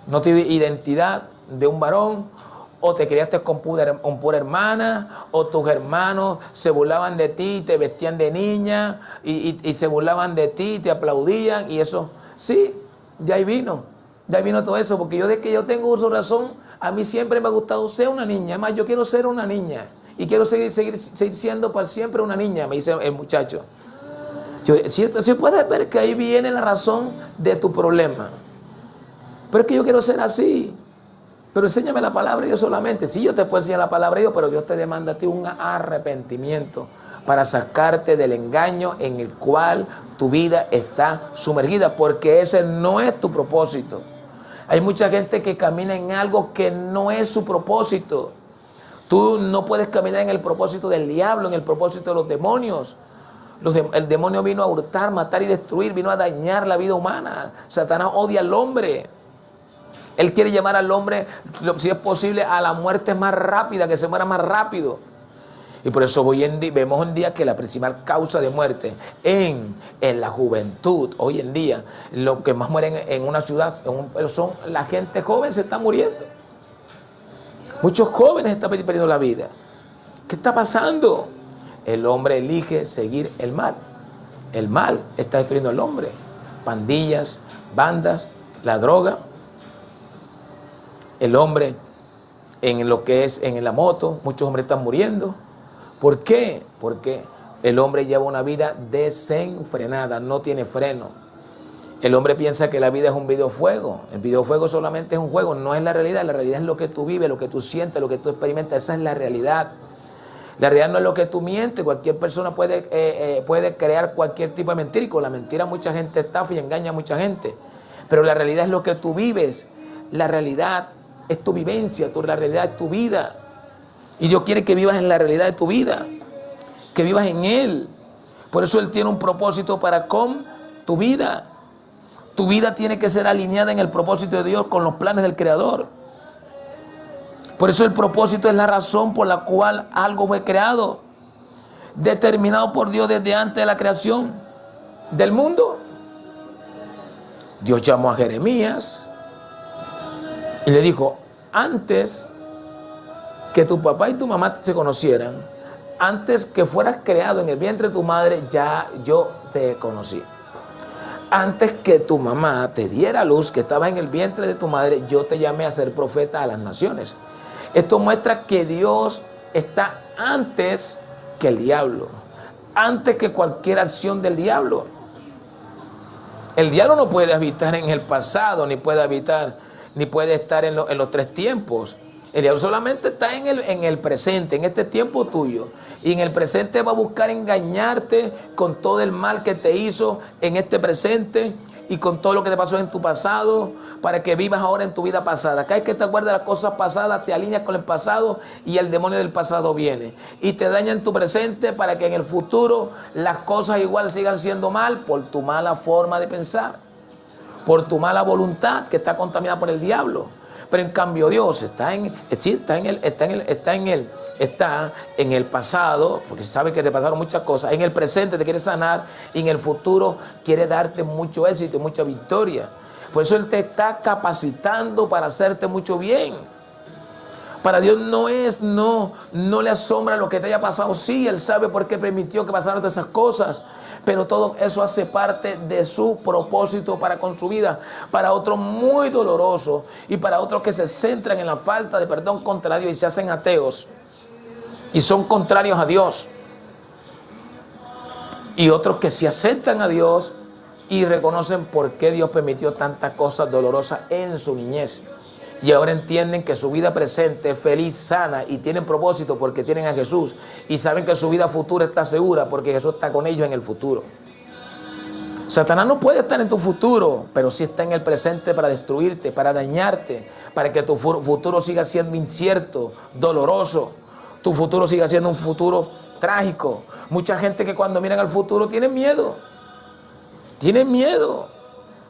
No tienes identidad de un varón. O te criaste con pura hermana. O tus hermanos se burlaban de ti y te vestían de niña. Y se burlaban de ti y te aplaudían. Y eso, sí, ya ahí vino. Ya ahí vino todo eso. Porque yo, desde que yo tengo uso de razón, a mí siempre me ha gustado ser una niña. Además, yo quiero ser una niña. Y quiero seguir siendo para siempre una niña, me dice el muchacho. Si puedes ver que ahí viene la razón de tu problema. Pero es que yo quiero ser así. Pero enséñame la palabra de Dios solamente. Sí, yo te puedo enseñar la palabra de Dios, pero Dios te demanda a ti un arrepentimiento para sacarte del engaño en el cual tu vida está sumergida, porque ese no es tu propósito. Hay mucha gente que camina en algo que no es su propósito. Tú no puedes caminar en el propósito del diablo, en el propósito de los demonios. El demonio vino a hurtar, matar y destruir, vino a dañar la vida humana. Satanás odia al hombre. Él quiere llevar al hombre, si es posible, a la muerte más rápida, que se muera más rápido. Y por eso vemos hoy en día que la principal causa de muerte en la juventud, hoy en día, lo que más mueren en una ciudad son la gente joven, se está muriendo. Muchos jóvenes están perdiendo la vida. ¿Qué está pasando? El hombre elige seguir el mal. El mal está destruyendo al hombre. Pandillas, bandas, la droga. El hombre en lo que es en la moto, muchos hombres están muriendo. ¿Por qué? Porque el hombre lleva una vida desenfrenada, no tiene freno. El hombre piensa que la vida es un videojuego. El videojuego solamente es un juego, no es la realidad. La realidad es lo que tú vives, lo que tú sientes, lo que tú experimentas. Esa es la realidad. La realidad no es lo que tú mientes. Cualquier persona puede crear cualquier tipo de mentira. Y con la mentira mucha gente estafa y engaña a mucha gente. Pero la realidad es lo que tú vives. La realidad es tu vivencia, la realidad es tu vida. Y Dios quiere que vivas en la realidad de tu vida, que vivas en Él. Por eso Él tiene un propósito para con tu vida. Tu vida tiene que ser alineada en el propósito de Dios con los planes del Creador. Por eso el propósito es la razón por la cual algo fue creado, determinado por Dios desde antes de la creación del mundo. Dios llamó a Jeremías y le dijo, antes que tu papá y tu mamá se conocieran, antes que fueras creado en el vientre de tu madre, ya yo te conocí. Antes que tu mamá te diera luz, que estaba en el vientre de tu madre, yo te llamé a ser profeta a las naciones. Esto muestra que Dios está antes que el diablo, antes que cualquier acción del diablo. El diablo no puede habitar en el pasado, ni puede estar en los 3 tiempos. El diablo solamente está en el presente, en este tiempo tuyo. Y en el presente va a buscar engañarte con todo el mal que te hizo en este presente y con todo lo que te pasó en tu pasado, para que vivas ahora en tu vida pasada. Cada vez que te acuerdas de las cosas pasadas, te alineas con el pasado y el demonio del pasado viene. Y te daña en tu presente para que en el futuro las cosas igual sigan siendo mal por tu mala forma de pensar, por tu mala voluntad que está contaminada por el diablo. Pero en cambio Dios está en el pasado, porque sabe que te pasaron muchas cosas. En el presente te quiere sanar y en el futuro quiere darte mucho éxito y mucha victoria. Por eso Él te está capacitando para hacerte mucho bien. Para Dios no le asombra lo que te haya pasado. Sí, Él sabe por qué permitió que pasaran todas esas cosas. pero todo eso hace parte de su propósito para con su vida. Para otros muy doloroso y para otros que se centran en la falta de perdón contra Dios y se hacen ateos y son contrarios a Dios. Y otros que se aceptan a Dios y reconocen por qué Dios permitió tantas cosas dolorosas en su niñez. Y ahora entienden que su vida presente es feliz, sana y tienen propósito porque tienen a Jesús. Y saben que su vida futura está segura porque Jesús está con ellos en el futuro. Satanás no puede estar en tu futuro, pero sí está en el presente para destruirte, para dañarte, para que tu futuro siga siendo incierto, doloroso. Tu futuro siga siendo un futuro trágico. Mucha gente que cuando miran al futuro tienen miedo. Tienen miedo.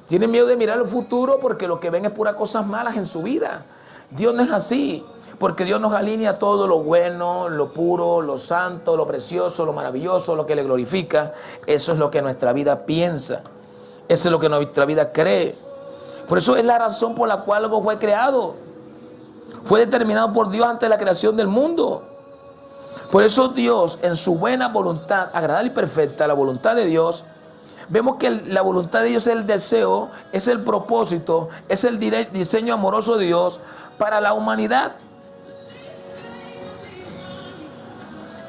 Tienen miedo de mirar el futuro porque lo que ven es puras cosas malas en su vida. Dios no es así, porque Dios nos alinea todo lo bueno, lo puro, lo santo, lo precioso, lo maravilloso, lo que le glorifica. Eso es lo que nuestra vida piensa. Eso es lo que nuestra vida cree. Por eso es la razón por la cual algo fue creado. Fue determinado por Dios antes de la creación del mundo. Por eso Dios, en su buena voluntad, agradable y perfecta, la voluntad de Dios, vemos que la voluntad de Dios es el deseo, es el propósito, es el diseño amoroso de Dios para la humanidad.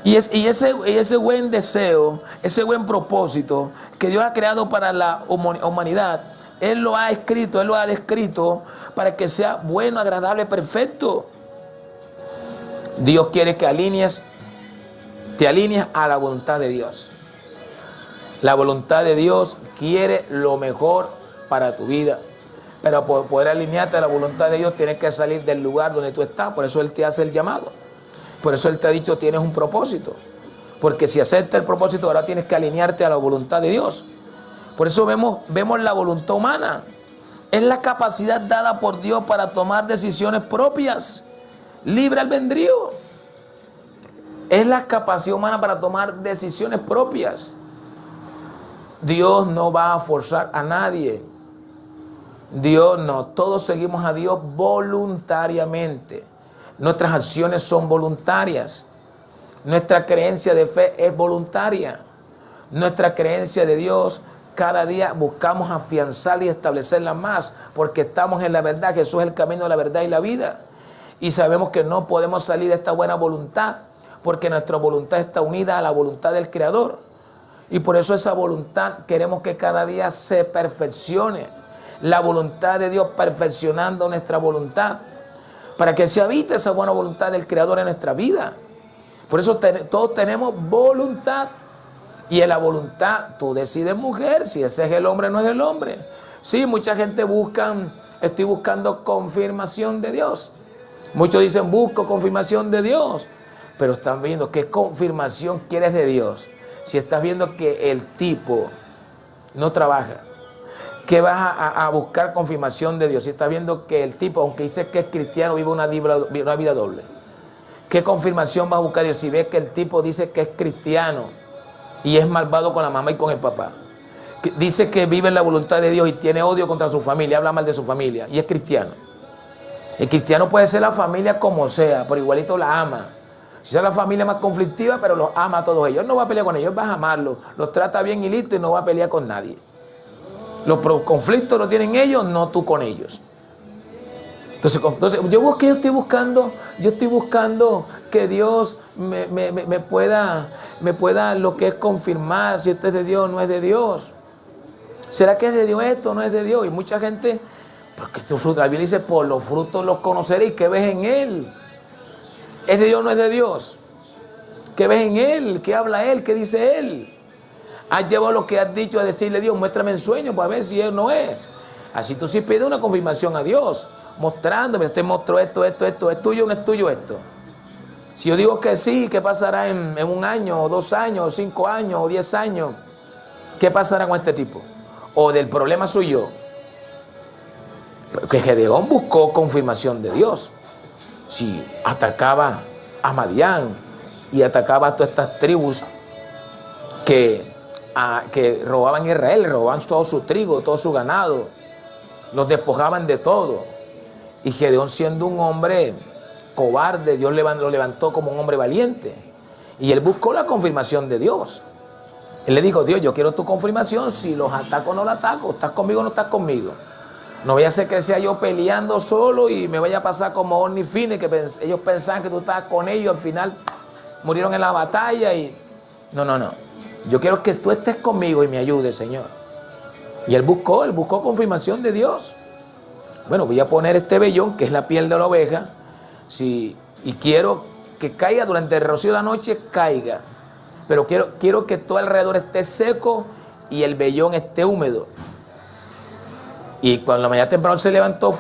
Y ese buen deseo, ese buen propósito que Dios ha creado para la humanidad, Él lo ha escrito, Él lo ha descrito para que sea bueno, agradable, perfecto. Dios quiere que te alinees a la voluntad de Dios. La voluntad de Dios quiere lo mejor para tu vida. Pero para poder alinearte a la voluntad de Dios tienes que salir del lugar donde tú estás. Por eso Él te hace el llamado. Por eso Él te ha dicho tienes un propósito. Porque si aceptas el propósito ahora tienes que alinearte a la voluntad de Dios. Por eso vemos la voluntad humana. Es la capacidad dada por Dios para tomar decisiones propias. Libre albedrío. Es la capacidad humana para tomar decisiones propias. Dios no va a forzar a nadie. Dios no. Todos seguimos a Dios voluntariamente. Nuestras acciones son voluntarias. Nuestra creencia de fe es voluntaria. Nuestra creencia de Dios, cada día buscamos afianzarla y establecerla más, porque estamos en la verdad. Jesús es el camino, la verdad y la vida. Y sabemos que no podemos salir de esta buena voluntad, porque nuestra voluntad está unida a la voluntad del Creador. Y por eso esa voluntad queremos que cada día se perfeccione. La voluntad de Dios perfeccionando nuestra voluntad. Para que se habite esa buena voluntad del Creador en nuestra vida. Por eso todos tenemos voluntad. Y en la voluntad tú decides, mujer, si ese es el hombre o no es el hombre. Sí, mucha gente estoy buscando confirmación de Dios. Muchos dicen, busco confirmación de Dios. Pero están viendo qué confirmación quieres de Dios. Si estás viendo que el tipo no trabaja, que vas a buscar confirmación de Dios. Si estás viendo que el tipo, aunque dice que es cristiano, vive una vida doble. ¿Qué confirmación vas a buscar Dios? Si ves que el tipo dice que es cristiano y es malvado con la mamá y con el papá. Dice que vive en la voluntad de Dios y tiene odio contra su familia, habla mal de su familia y es cristiano. El cristiano puede ser la familia como sea, pero igualito la ama. Si es la familia más conflictiva, pero los ama a todos ellos. Él no va a pelear con ellos, vas a amarlos. Los trata bien y listo y no va a pelear con nadie. Los conflictos los tienen ellos, no tú con ellos. Entonces yo estoy buscando que Dios me pueda lo que es confirmar si este es de Dios o no es de Dios. ¿Será que es de Dios esto o no es de Dios? Y mucha gente, porque tu fruto, la Biblia dice, por los frutos los conoceréis, ¿qué ves en él? ¿Es de Dios o no es de Dios? ¿Qué ves en Él? ¿Qué habla Él? ¿Qué dice Él? Has llevado lo que has dicho a decirle a Dios, muéstrame en sueño para ver si Él no es. Así tú sí pides una confirmación a Dios, mostrándome, te muestro esto, ¿es tuyo o no es tuyo esto? Si yo digo que sí, ¿qué pasará en 1 año, o 2 años, o 5 años, o 10 años? ¿Qué pasará con este tipo? ¿O del problema soy yo? Porque Gedeón buscó confirmación de Dios. Si atacaba a Madián y atacaba a todas estas tribus que robaban Israel, robaban todo su trigo, todo su ganado, los despojaban de todo. Y Gedeón, siendo un hombre cobarde, Dios lo levantó como un hombre valiente. Y él buscó la confirmación de Dios. Él le dijo, Dios, yo quiero tu confirmación, si los ataco o no los ataco, estás conmigo o no estás conmigo. No voy a hacer que sea yo peleando solo y me vaya a pasar como Orny Fiennes, que ellos pensaban que tú estabas con ellos, al final murieron en la batalla y... No. Yo quiero que tú estés conmigo y me ayudes, Señor. Y él buscó confirmación de Dios. Bueno, voy a poner este vellón, que es la piel de la oveja, y quiero que caiga durante el rocío de la noche, caiga. Pero quiero que todo alrededor esté seco y el vellón esté húmedo. Y cuando la mañana temprano se levantó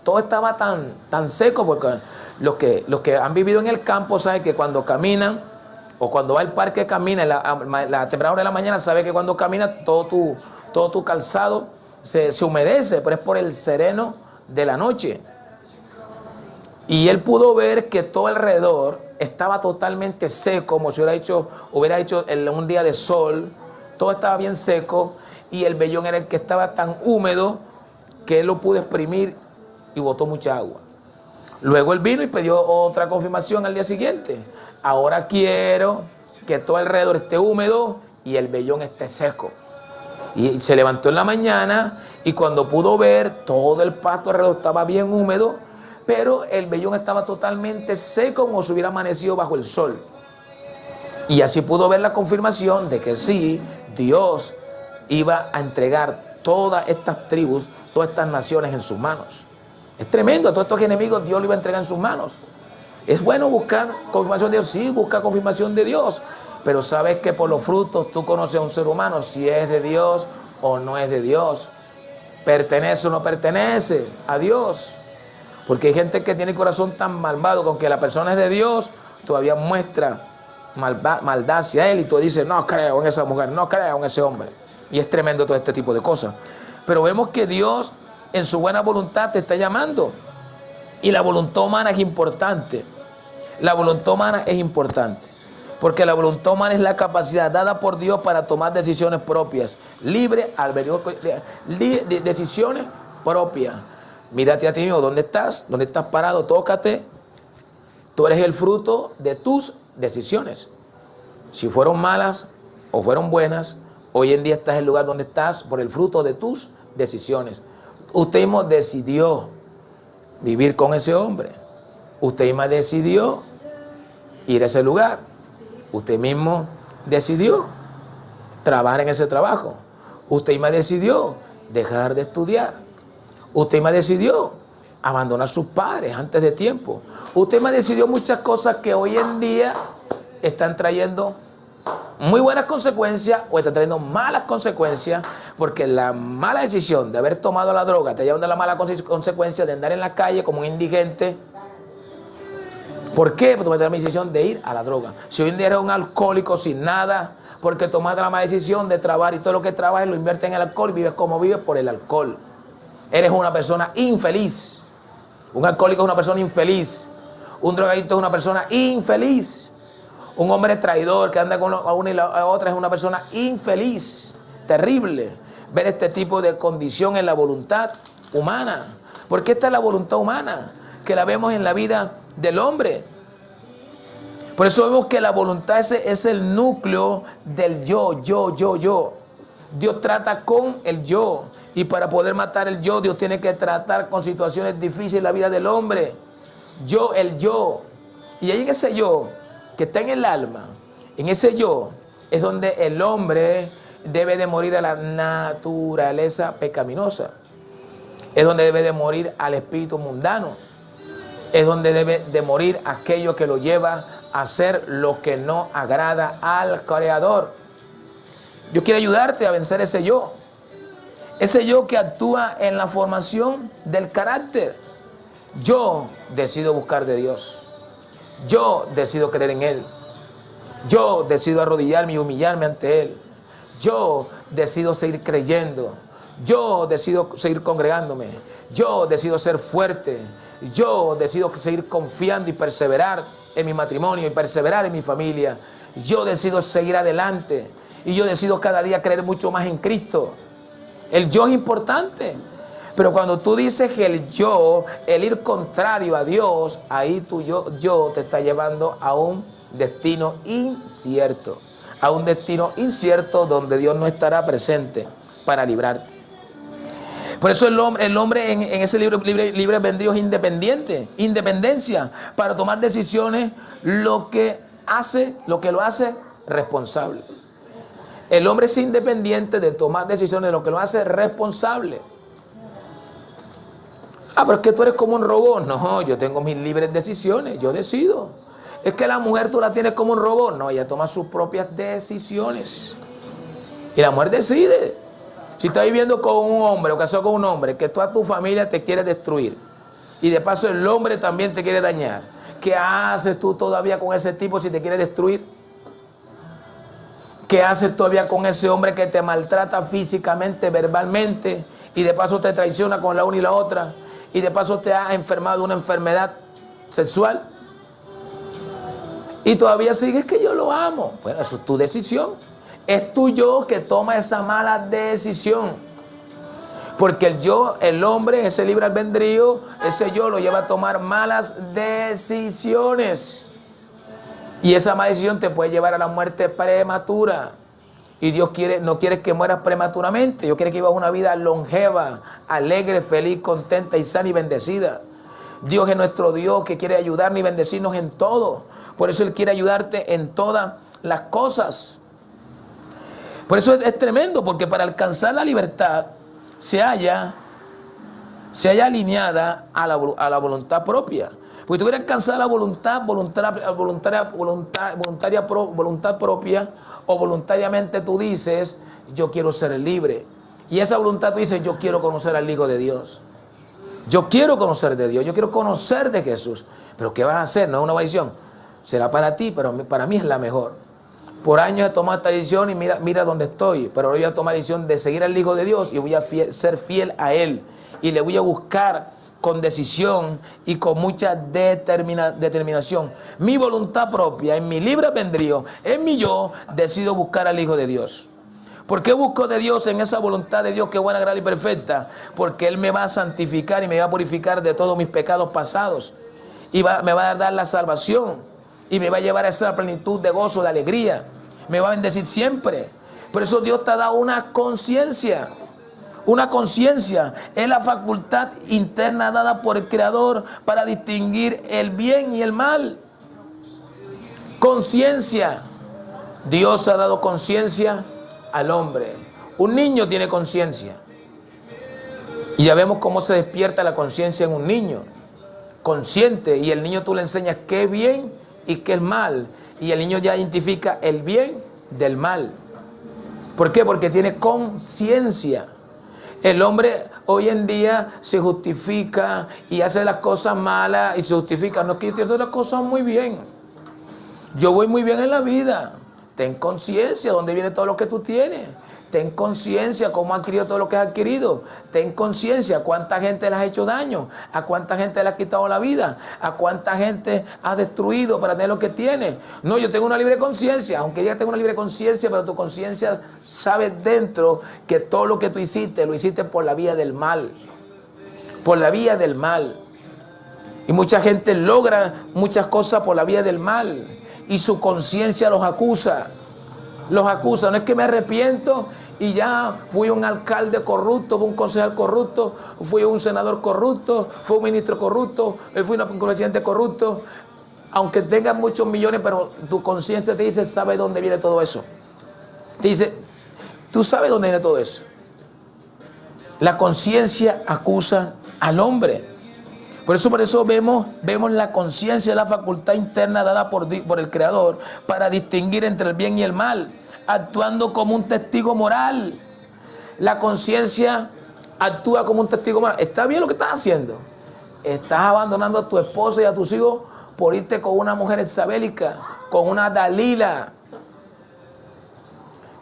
todo estaba tan seco, porque los que han vivido en el campo saben que cuando caminan, o cuando va al parque camina, la temprana hora de la mañana, sabe que cuando camina todo tu calzado se humedece, pero es por el sereno de la noche. Y él pudo ver que todo alrededor estaba totalmente seco, como si hubiera hecho un día de sol. Todo estaba bien seco y el vellón era el que estaba tan húmedo que él lo pudo exprimir y botó mucha agua. Luego él vino y pidió otra confirmación al día siguiente. Ahora quiero que todo alrededor esté húmedo y el vellón esté seco. Y se levantó en la mañana y cuando pudo ver, todo el pasto alrededor estaba bien húmedo, pero el vellón estaba totalmente seco, como si hubiera amanecido bajo el sol. Y así pudo ver la confirmación de que sí, Dios iba a entregar todas estas tribus, todas estas naciones en sus manos. Es tremendo, a todos estos enemigos Dios lo iba a entregar en sus manos. Es bueno buscar confirmación de Dios, sí, busca confirmación de Dios, pero sabes que por los frutos tú conoces a un ser humano si es de Dios o no es de Dios, pertenece o no pertenece a Dios. Porque hay gente que tiene el corazón tan malvado, que aunque la persona es de Dios, todavía muestra maldad hacia él y tú dices, no creo en esa mujer, no creo en ese hombre. Y es tremendo todo este tipo de cosas. Pero vemos que Dios en su buena voluntad te está llamando. Y la voluntad humana es importante. La voluntad humana es importante. Porque la voluntad humana es la capacidad dada por Dios para tomar decisiones propias. Libre albedrío, decisiones propias. Mírate a ti mismo, ¿dónde estás? ¿Dónde estás parado? Tócate. Tú eres el fruto de tus decisiones. Si fueron malas o fueron buenas, hoy en día estás en el lugar donde estás por el fruto de tus decisiones. Usted mismo decidió vivir con ese hombre. Usted mismo decidió ir a ese lugar. Usted mismo decidió trabajar en ese trabajo. Usted mismo decidió dejar de estudiar. Usted mismo decidió abandonar a sus padres antes de tiempo. Usted mismo decidió muchas cosas que hoy en día están trayendo muy buenas consecuencias o están trayendo malas consecuencias, porque la mala decisión de haber tomado la droga te lleva a la mala consecuencia de andar en la calle como un indigente. ¿Por qué? Porque tomaste la mala decisión de ir a la droga. Si hoy en día eres un alcohólico sin nada, porque tomaste la mala decisión de trabajar y todo lo que trabajas lo inviertes en el alcohol y vives como vives por el alcohol. Eres una persona infeliz. Un alcohólico es una persona infeliz. Un drogadicto es una persona infeliz. Un hombre traidor que anda con una y la otra es una persona infeliz. Terrible ver este tipo de condición en la voluntad humana. Porque esta es la voluntad humana que la vemos en la vida del hombre. Por eso vemos que la voluntad es el núcleo del yo. Dios trata con el yo. Y para poder matar el yo, Dios tiene que tratar con situaciones difíciles en la vida del hombre. El yo. Y ahí en ese yo, que está en el alma, en ese yo, es donde el hombre debe de morir a la naturaleza pecaminosa. Es donde debe de morir al espíritu mundano. Es donde debe de morir aquello que lo lleva a hacer lo que no agrada al Creador. Yo quiero ayudarte a vencer ese yo. Ese yo que actúa en la formación del carácter. Yo decido buscar de Dios. Yo decido creer en Él. Yo decido arrodillarme y humillarme ante Él. Yo decido seguir creyendo. Yo decido seguir congregándome. Yo decido ser fuerte. Yo decido seguir confiando y perseverar en mi matrimonio y perseverar en mi familia. Yo decido seguir adelante. Y yo decido cada día creer mucho más en Cristo. El yo es importante. Pero cuando tú dices que el yo, el ir contrario a Dios, ahí tu yo te está llevando a un destino incierto. a un destino incierto donde Dios no estará presente para librarte. Por eso el hombre en ese libre albedrío es independiente, independencia para tomar decisiones, lo que lo hace responsable. El hombre es independiente de tomar decisiones, lo que lo hace responsable. Pero es que tú eres como un robot. No, yo tengo mis libres decisiones, yo decido. Es que la mujer tú la tienes como un robot. No, ella toma sus propias decisiones. Y la mujer decide. Si estás viviendo con un hombre o casado con un hombre, que toda tu familia te quiere destruir. Y de paso el hombre también te quiere dañar. ¿Qué haces tú todavía con ese tipo si te quiere destruir? ¿Qué haces todavía con ese hombre que te maltrata físicamente, verbalmente? Y de paso te traiciona con la una y la otra. Y de paso te ha enfermado de una enfermedad sexual. Y todavía sigues que yo lo amo. Bueno, eso es tu decisión. Es tu yo que toma esa mala decisión. Porque el hombre, ese libre albedrío, ese yo lo lleva a tomar malas decisiones. Y esa mala decisión te puede llevar a la muerte prematura. Y Dios no quiere que mueras prematuramente. Dios quiere que vivas una vida longeva, alegre, feliz, contenta y sana y bendecida. Dios es nuestro Dios que quiere ayudarnos y bendecirnos en todo. Por eso Él quiere ayudarte en todas las cosas. Por eso es tremendo, porque para alcanzar la libertad se halla alineada a la voluntad propia. Porque tú quieres alcanzar la voluntad propia, o voluntariamente tú dices, yo quiero ser libre. Y esa voluntad tú dices, yo quiero conocer al Hijo de Dios. Yo quiero conocer de Dios, yo quiero conocer de Jesús. Pero ¿qué vas a hacer? No es una decisión. Será para ti, pero para mí es la mejor. Por años he tomado esta decisión y mira dónde estoy. Pero ahora voy a tomar la decisión de seguir al Hijo de Dios y voy a ser fiel a Él. Y le voy a buscar con decisión y con mucha determinación. Mi voluntad propia, en mi libre albedrío, en mi yo, decido buscar al Hijo de Dios. ¿Por qué busco de Dios en esa voluntad de Dios que es buena, agradable y perfecta? Porque Él me va a santificar y me va a purificar de todos mis pecados pasados. Y me va a dar la salvación. Y me va a llevar a esa plenitud de gozo, de alegría. Me va a bendecir siempre. Por eso Dios te ha dado una conciencia. Una conciencia es la facultad interna dada por el Creador para distinguir el bien y el mal. Conciencia. Dios ha dado conciencia al hombre. Un niño tiene conciencia. Y ya vemos cómo se despierta la conciencia en un niño. Consciente. Y el niño tú le enseñas qué es bien y qué es mal. Y el niño ya identifica el bien del mal. ¿Por qué? Porque tiene conciencia. El hombre hoy en día se justifica y hace las cosas malas y se justifica. No, que yo hago las cosas muy bien. Yo voy muy bien en la vida. Ten conciencia de dónde viene todo lo que tú tienes. Ten conciencia cómo has adquirido todo lo que has adquirido. Ten conciencia a cuánta gente le has hecho daño, a cuánta gente le has quitado la vida, a cuánta gente has destruido para tener lo que tienes. No, yo tengo una libre conciencia, aunque ya tengo una libre conciencia, pero tu conciencia sabe dentro que todo lo que tú hiciste, lo hiciste por la vía del mal. Por la vía del mal. Y mucha gente logra muchas cosas por la vía del mal. Y su conciencia los acusa. Los acusa. No es que me arrepiento y ya fui un alcalde corrupto, fui un concejal corrupto, fui un senador corrupto, fui un ministro corrupto, fui un presidente corrupto. Aunque tengas muchos millones, pero tu conciencia te dice, ¿sabe dónde viene todo eso? Te dice, ¿tú sabes dónde viene todo eso? La conciencia acusa al hombre. Por eso vemos la conciencia, la facultad interna dada por el Creador para distinguir entre el bien y el mal, actuando como un testigo moral. La conciencia actúa como un testigo moral. ¿Está bien lo que estás haciendo? Estás abandonando a tu esposa y a tus hijos por irte con una mujer isabélica, con una Dalila.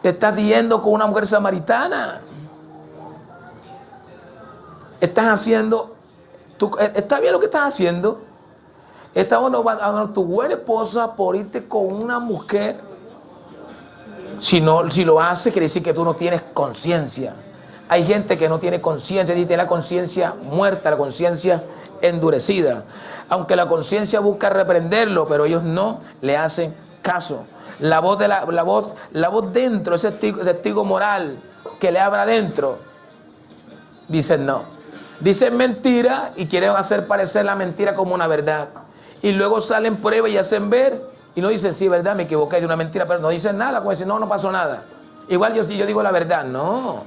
Te estás yendo con una mujer samaritana. Estás haciendo... ¿Está bien lo que estás haciendo? Estás abandonando a tu buena esposa por irte con una mujer. Si lo haces, quiere decir que tú no tienes conciencia. Hay gente que no tiene conciencia, tiene la conciencia muerta, la conciencia endurecida. Aunque la conciencia busca reprenderlo, pero ellos no le hacen caso. La voz dentro, ese testigo moral que le habla dentro, dicen no. Dicen mentira y quieren hacer parecer la mentira como una verdad. Y luego salen pruebas y hacen ver y no dicen, sí, verdad, me equivoqué de una mentira, pero no dicen nada, como dicen, no, no pasó nada. Igual yo digo la verdad, no.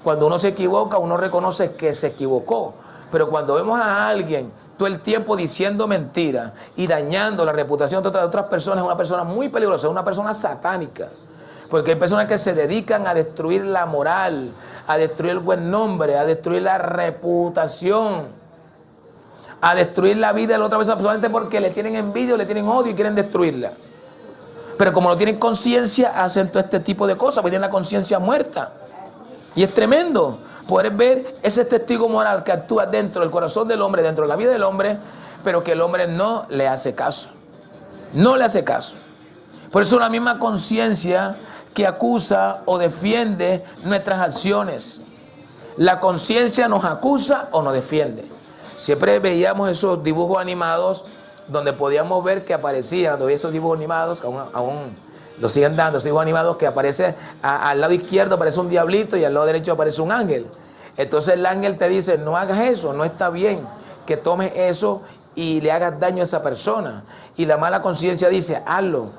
Cuando uno se equivoca, uno reconoce que se equivocó. Pero cuando vemos a alguien todo el tiempo diciendo mentiras y dañando la reputación de otras personas, es una persona muy peligrosa, es una persona satánica. Porque hay personas que se dedican a destruir la moral, a destruir el buen nombre, a destruir la reputación, a destruir la vida de la otra persona solamente porque le tienen envidia, le tienen odio y quieren destruirla. Pero como no tienen conciencia, hacen todo este tipo de cosas, porque tienen la conciencia muerta. Y es tremendo poder ver ese testigo moral que actúa dentro del corazón del hombre, dentro de la vida del hombre, pero que el hombre no le hace caso. No le hace caso. Por eso la misma conciencia que acusa o defiende nuestras acciones. La conciencia nos acusa o nos defiende. Siempre veíamos esos dibujos animados donde podíamos ver que aparecían, esos dibujos animados, aún lo siguen dando, esos dibujos animados que aparece al lado izquierdo aparece un diablito y al lado derecho aparece un ángel. Entonces el ángel te dice, no hagas eso, no está bien que tomes eso y le hagas daño a esa persona. Y la mala conciencia dice, hazlo,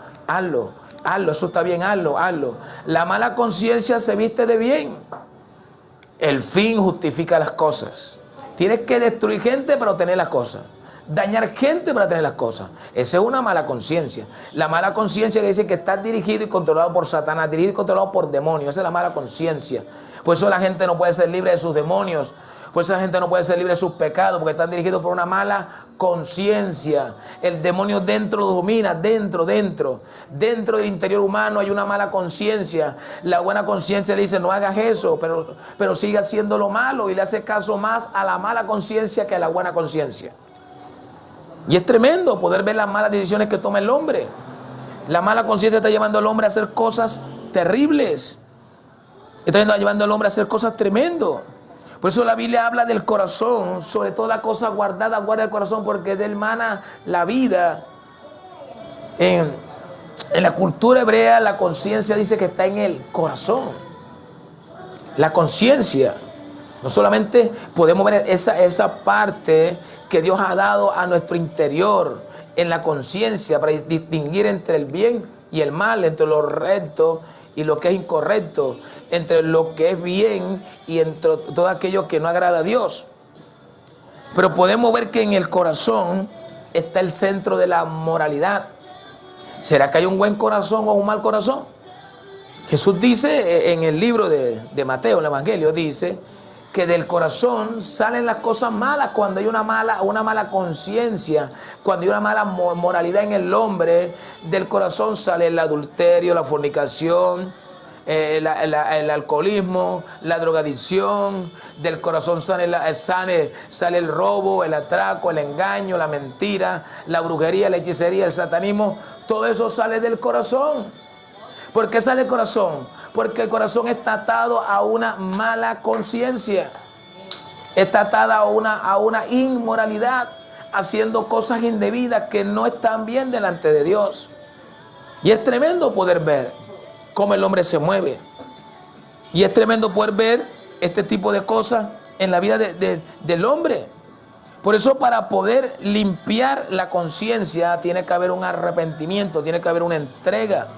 eso está bien, hazlo. La mala conciencia se viste de bien. El fin justifica las cosas. Tienes que destruir gente para obtener las cosas. Dañar gente para tener las cosas. Esa es una mala conciencia. La mala conciencia que dice que estás dirigido y controlado por Satanás, dirigido y controlado por demonios. Esa es la mala conciencia. Por eso la gente no puede ser libre de sus demonios. Por eso la gente no puede ser libre de sus pecados, porque están dirigidos por una mala conciencia. El demonio dentro lo domina, dentro del interior humano hay una mala conciencia. La buena conciencia le dice, no hagas eso, pero sigue haciendo lo malo y le hace caso más a la mala conciencia que a la buena conciencia. Y es tremendo poder ver las malas decisiones que toma el hombre. La mala conciencia está llevando al hombre a hacer cosas terribles. Está llevando al hombre a hacer cosas tremendas. Por eso la Biblia habla del corazón, sobre toda cosa guardada, guarda el corazón, porque de él mana la vida. En la cultura hebrea, la conciencia dice que está en el corazón. La conciencia. No solamente podemos ver esa parte que Dios ha dado a nuestro interior, en la conciencia, para distinguir entre el bien y el mal, entre lo recto y lo que es incorrecto, entre lo que es bien y entre todo aquello que no agrada a Dios. Pero podemos ver que en el corazón está el centro de la moralidad. ¿Será que hay un buen corazón o un mal corazón? Jesús dice en el libro de Mateo, el Evangelio, dice que del corazón salen las cosas malas cuando hay una mala conciencia, cuando hay una mala moralidad en el hombre. Del corazón sale el adulterio, la fornicación, el alcoholismo, la drogadicción. Del corazón sale el robo, el atraco, el engaño, la mentira, la brujería, la hechicería, el satanismo. Todo eso sale del corazón. ¿Por qué sale el corazón? Porque el corazón está atado a una mala conciencia. Está atada a una inmoralidad, haciendo cosas indebidas que no están bien delante de Dios. Y es tremendo poder ver cómo el hombre se mueve. Y es tremendo poder ver este tipo de cosas en la vida del hombre. Por eso, para poder limpiar la conciencia, tiene que haber un arrepentimiento, tiene que haber una entrega.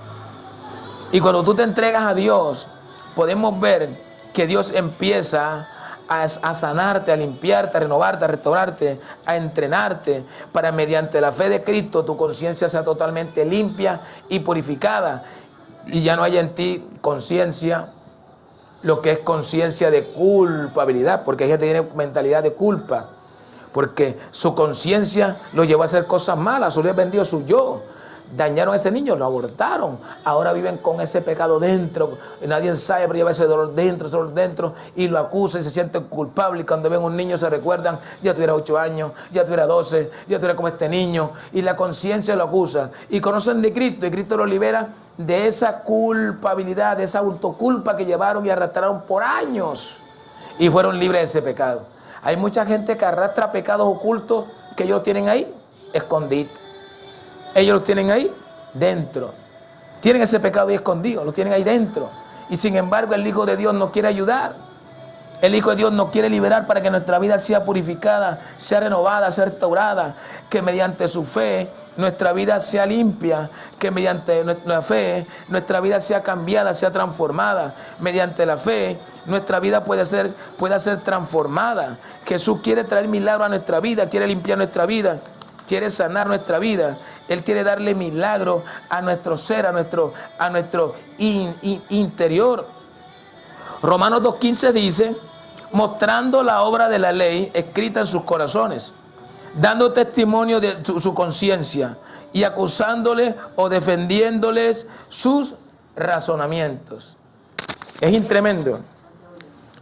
Y cuando tú te entregas a Dios, podemos ver que Dios empieza a sanarte, a limpiarte, a renovarte, a restaurarte, a entrenarte, para mediante la fe de Cristo tu conciencia sea totalmente limpia y purificada. Y ya no haya en ti conciencia, lo que es conciencia de culpabilidad, porque hay gente que tiene mentalidad de culpa, porque su conciencia lo llevó a hacer cosas malas, su Dios vendió su yo. Dañaron a ese niño, lo abortaron. Ahora viven con ese pecado dentro. Nadie sabe, pero lleva ese dolor dentro, y lo acusan y se sienten culpables. Y cuando ven a un niño se recuerdan, ya tuviera 8 años, ya tuviera 12, ya tuviera como este niño. Y la conciencia lo acusa. Y conocen de Cristo, y Cristo lo libera de esa culpabilidad, de esa autoculpa que llevaron y arrastraron por años. Y fueron libres de ese pecado. Hay mucha gente que arrastra pecados ocultos que ellos tienen ahí, escondidos. Ellos los tienen ahí, dentro. Tienen ese pecado ahí escondido, lo tienen ahí dentro. Y sin embargo el Hijo de Dios no quiere ayudar. El Hijo de Dios nos quiere liberar para que nuestra vida sea purificada, sea renovada, sea restaurada, que mediante su fe nuestra vida sea limpia, que mediante nuestra fe nuestra vida sea cambiada, sea transformada. Mediante la fe nuestra vida pueda ser transformada. Jesús quiere traer milagro a nuestra vida, quiere limpiar nuestra vida, quiere sanar nuestra vida. Él quiere darle milagro a nuestro ser, a nuestro interior. Romanos 2:15 dice: mostrando la obra de la ley escrita en sus corazones, dando testimonio de su conciencia y acusándole o defendiéndoles sus razonamientos. Es tremendo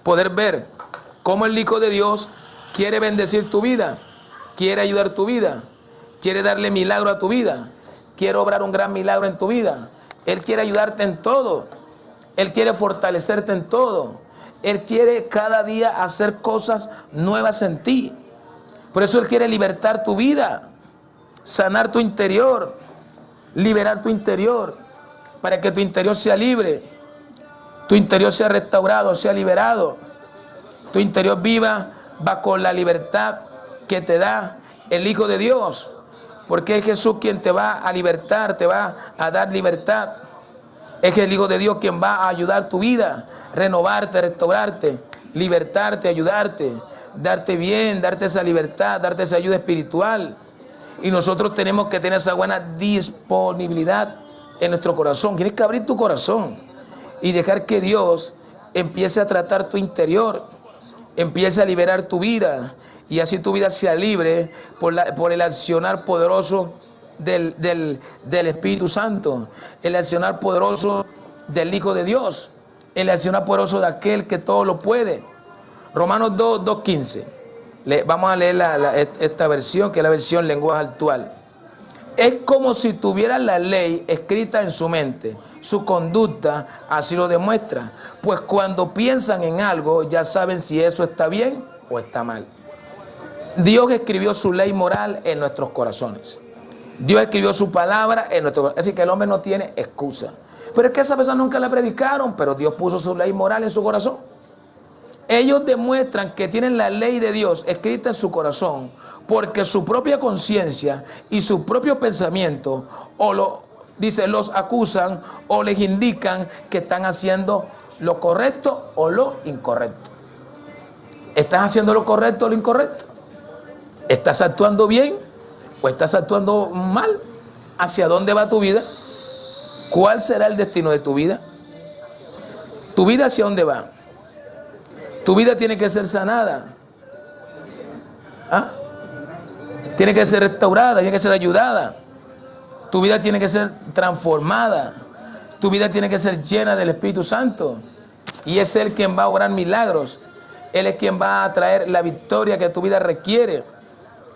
poder ver cómo el Hijo de Dios quiere bendecir tu vida, quiere ayudar tu vida, quiere darle milagro a tu vida, quiere obrar un gran milagro en tu vida. Él quiere ayudarte en todo, Él quiere fortalecerte en todo, Él quiere cada día hacer cosas nuevas en ti. Por eso Él quiere libertar tu vida, sanar tu interior, liberar tu interior, para que tu interior sea libre, tu interior sea restaurado, sea liberado, tu interior viva bajo la libertad que te da el Hijo de Dios, porque es Jesús quien te va a libertar, te va a dar libertad. Es el Hijo de Dios quien va a ayudar tu vida, renovarte, restaurarte, libertarte, ayudarte, darte bien, darte esa libertad, darte esa ayuda espiritual. Y nosotros tenemos que tener esa buena disponibilidad en nuestro corazón. Tienes que abrir tu corazón y dejar que Dios empiece a tratar tu interior, empiece a liberar tu vida, y así tu vida sea libre por el accionar poderoso del Espíritu Santo, el accionar poderoso del Hijo de Dios, el accionar poderoso de aquel que todo lo puede. Romanos 2:15. Vamos a leer esta versión, que es la versión lenguaje actual. Es como si tuviera la ley escrita en su mente. Su conducta así lo demuestra. Pues cuando piensan en algo, ya saben si eso está bien o está mal. Dios escribió su ley moral en nuestros corazones. Dios escribió su palabra en nuestro corazón. Es decir, que el hombre no tiene excusa. Pero es que esa persona nunca la predicaron, pero Dios puso su ley moral en su corazón. Ellos demuestran que tienen la ley de Dios escrita en su corazón, porque su propia conciencia y su propio pensamiento los acusan o les indican que están haciendo lo correcto o lo incorrecto. ¿Estás haciendo lo correcto o lo incorrecto? ¿Estás actuando bien o estás actuando mal? ¿Hacia dónde va tu vida? ¿Cuál será el destino de tu vida? ¿Tu vida hacia dónde va? Tu vida tiene que ser sanada. ¿Ah? Tiene que ser restaurada, tiene que ser ayudada. Tu vida tiene que ser transformada. Tu vida tiene que ser llena del Espíritu Santo. Y es Él quien va a obrar milagros. Él es quien va a traer la victoria que tu vida requiere.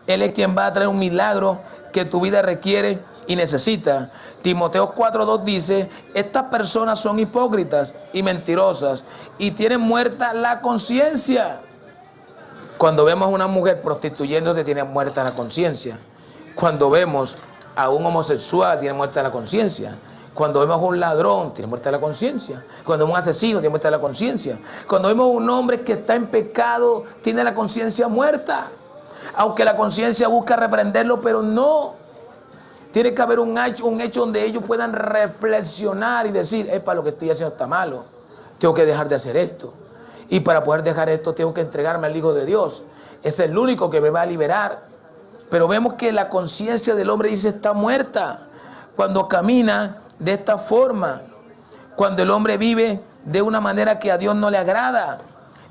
Él es quien va a traer un milagro que tu vida requiere y necesita. Timoteo 4:2 dice: estas personas son hipócritas y mentirosas y tienen muerta la conciencia. Cuando vemos a una mujer prostituyéndose, tiene muerta la conciencia. Cuando vemos a un homosexual, tiene muerta la conciencia. Cuando vemos a un ladrón, tiene muerta la conciencia. Cuando vemos a un asesino, tiene muerta la conciencia. Cuando vemos a un hombre que está en pecado, tiene la conciencia muerta. Aunque la conciencia busca reprenderlo, pero no. Tiene que haber un hecho donde ellos puedan reflexionar y decir: para lo que estoy haciendo está malo, tengo que dejar de hacer esto. Y para poder dejar esto, tengo que entregarme al Hijo de Dios. Es el único que me va a liberar. Pero vemos que la conciencia del hombre dice está muerta cuando camina de esta forma, cuando el hombre vive de una manera que a Dios no le agrada.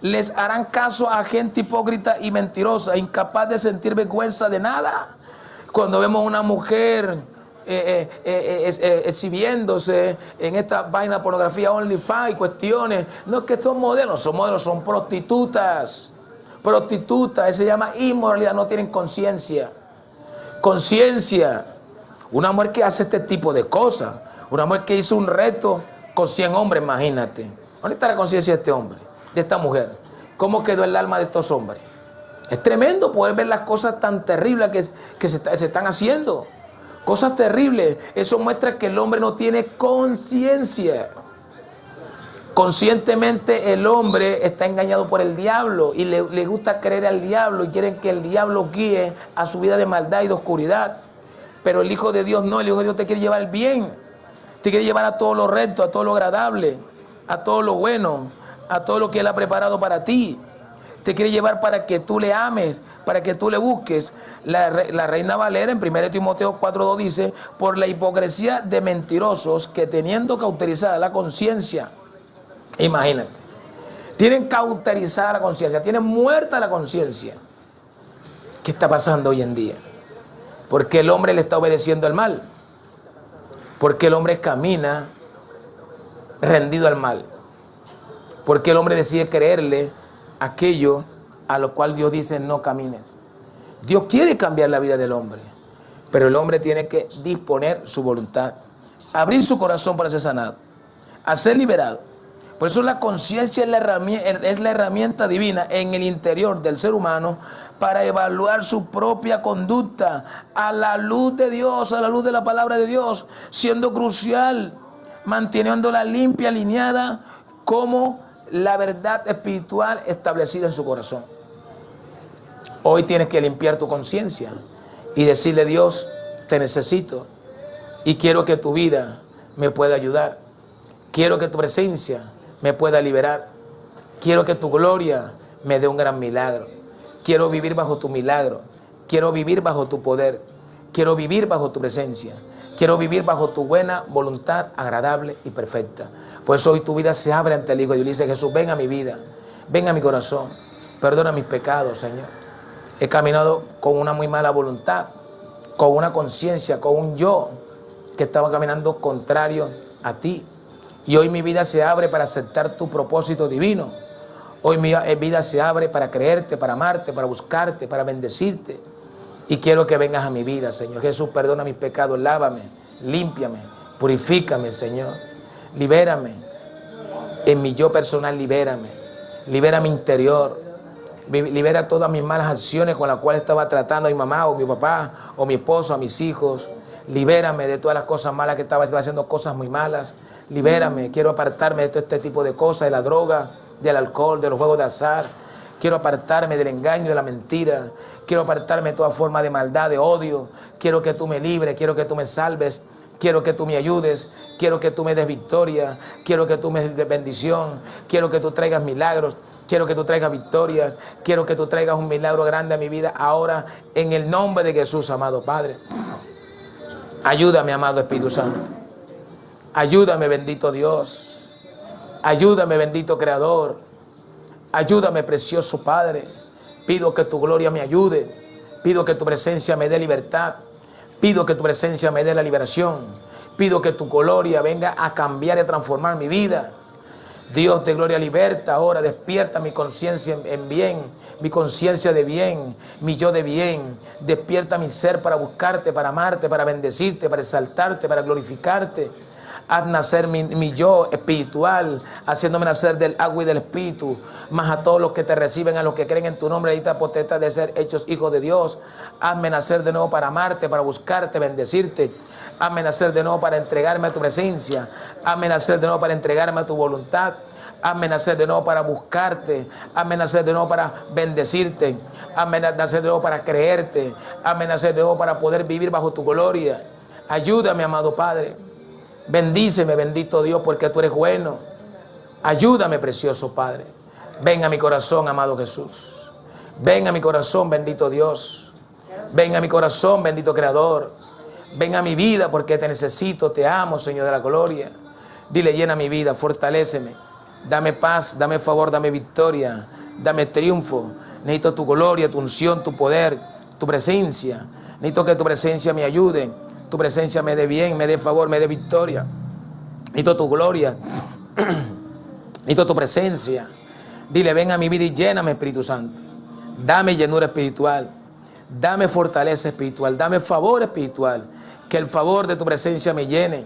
Les harán caso a gente hipócrita y mentirosa, incapaz de sentir vergüenza de nada. Cuando vemos una mujer exhibiéndose en esta vaina de pornografía, OnlyFans y cuestiones, no es que son modelos, son prostitutas. Prostitutas, se llama inmoralidad, no tienen conciencia. Conciencia. Una mujer que hace este tipo de cosas, una mujer que hizo un reto con 100 hombres, imagínate. ¿Dónde está la conciencia de este hombre, de esta mujer? ¿Cómo quedó el alma de estos hombres? Es tremendo poder ver las cosas tan terribles que se están haciendo. Cosas terribles. Eso muestra que el hombre no tiene conciencia. Conscientemente el hombre está engañado por el diablo y le gusta creer al diablo y quieren que el diablo guíe a su vida de maldad y de oscuridad. Pero el Hijo de Dios no, el Hijo de Dios te quiere llevar bien, te quiere llevar a todo lo recto, a todo lo agradable, a todo lo bueno, a todo lo que Él ha preparado para ti. Te quiere llevar para que tú le ames, para que tú le busques. La Reina Valera en 1 Timoteo 4:2 dice, por la hipocresía de mentirosos que teniendo cauterizada la conciencia, imagínate, tienen cauterizada la conciencia, tienen muerta la conciencia. ¿Qué está pasando hoy en día? Porque el hombre le está obedeciendo al mal. Porque el hombre camina rendido al mal. Porque el hombre decide creerle aquello a lo cual Dios dice no camines. Dios quiere cambiar la vida del hombre, pero el hombre tiene que disponer su voluntad, abrir su corazón para ser sanado, a ser liberado. Por eso la conciencia es la herramienta divina en el interior del ser humano para evaluar su propia conducta a la luz de Dios, a la luz de la palabra de Dios, siendo crucial, manteniéndola limpia, alineada, como la verdad espiritual establecida en su corazón. Hoy tienes que limpiar tu conciencia y decirle: Dios, te necesito y quiero que tu vida me pueda ayudar. Quiero que tu presencia me pueda liberar. Quiero que tu gloria me dé un gran milagro. Quiero vivir bajo tu milagro. Quiero vivir bajo tu poder. Quiero vivir bajo tu presencia. Quiero vivir bajo tu buena voluntad agradable y perfecta. Por eso hoy tu vida se abre ante el Hijo de Dios y dice: Jesús, ven a mi vida, ven a mi corazón, perdona mis pecados, Señor. He caminado con una muy mala voluntad, con una conciencia, con un yo que estaba caminando contrario a ti. Y hoy mi vida se abre para aceptar tu propósito divino. Hoy mi vida se abre para creerte, para amarte, para buscarte, para bendecirte. Y quiero que vengas a mi vida, Señor. Jesús, perdona mis pecados, lávame, límpiame, purifícame, Señor. Libérame. En mi yo personal, libérame. Libera mi interior. Libera todas mis malas acciones con las cuales estaba tratando a mi mamá o mi papá o mi esposo, a mis hijos. Libérame de todas las cosas malas que estaba haciendo, cosas muy malas. Libérame, quiero apartarme de todo este tipo de cosas, de la droga, del alcohol, de los juegos de azar. Quiero apartarme del engaño, de la mentira. Quiero apartarme de toda forma de maldad, de odio. Quiero que tú me libres, quiero que tú me salves. Quiero que tú me ayudes, quiero que tú me des victoria, quiero que tú me des bendición, quiero que tú traigas milagros, quiero que tú traigas victorias, quiero que tú traigas un milagro grande a mi vida ahora, en el nombre de Jesús, amado Padre. Ayúdame, amado Espíritu Santo. Ayúdame, bendito Dios. Ayúdame, bendito Creador. Ayúdame, precioso Padre. Pido que tu gloria me ayude. Pido que tu presencia me dé libertad. Pido que tu presencia me dé la liberación. Pido que tu gloria venga a cambiar y a transformar mi vida. Dios de gloria, liberta ahora, despierta mi conciencia en bien, mi conciencia de bien, mi yo de bien. Despierta mi ser para buscarte, para amarte, para bendecirte, para exaltarte, para glorificarte. Haz nacer mi yo espiritual, haciéndome nacer del agua y del espíritu. Más a todos los que te reciben, a los que creen en tu nombre, ahí te potestad de ser hechos hijos de Dios. Hazme nacer de nuevo para amarte, para buscarte, bendecirte. Hazme nacer de nuevo para entregarme a tu presencia. Hazme nacer de nuevo para entregarme a tu voluntad. Hazme nacer de nuevo para buscarte. Hazme nacer de nuevo para bendecirte. Hazme nacer de nuevo para creerte. Hazme nacer de nuevo para poder vivir bajo tu gloria. Ayúdame, amado Padre. Bendíceme, bendito Dios, porque tú eres bueno. Ayúdame, precioso Padre. Ven a mi corazón, amado Jesús. Ven a mi corazón, bendito Dios. Ven a mi corazón, bendito Creador. Ven a mi vida porque te necesito, te amo, Señor de la gloria. Dile: llena mi vida, fortaléceme. Dame paz, dame favor, dame victoria, dame triunfo. Necesito tu gloria, tu unción, tu poder, tu presencia. Necesito que tu presencia me ayude. Tu presencia me dé bien, me dé favor, me dé victoria. Necesito tu gloria. Necesito tu presencia. Dile: ven a mi vida y lléname, Espíritu Santo. Dame llenura espiritual. Dame fortaleza espiritual. Dame favor espiritual. Que el favor de tu presencia me llene.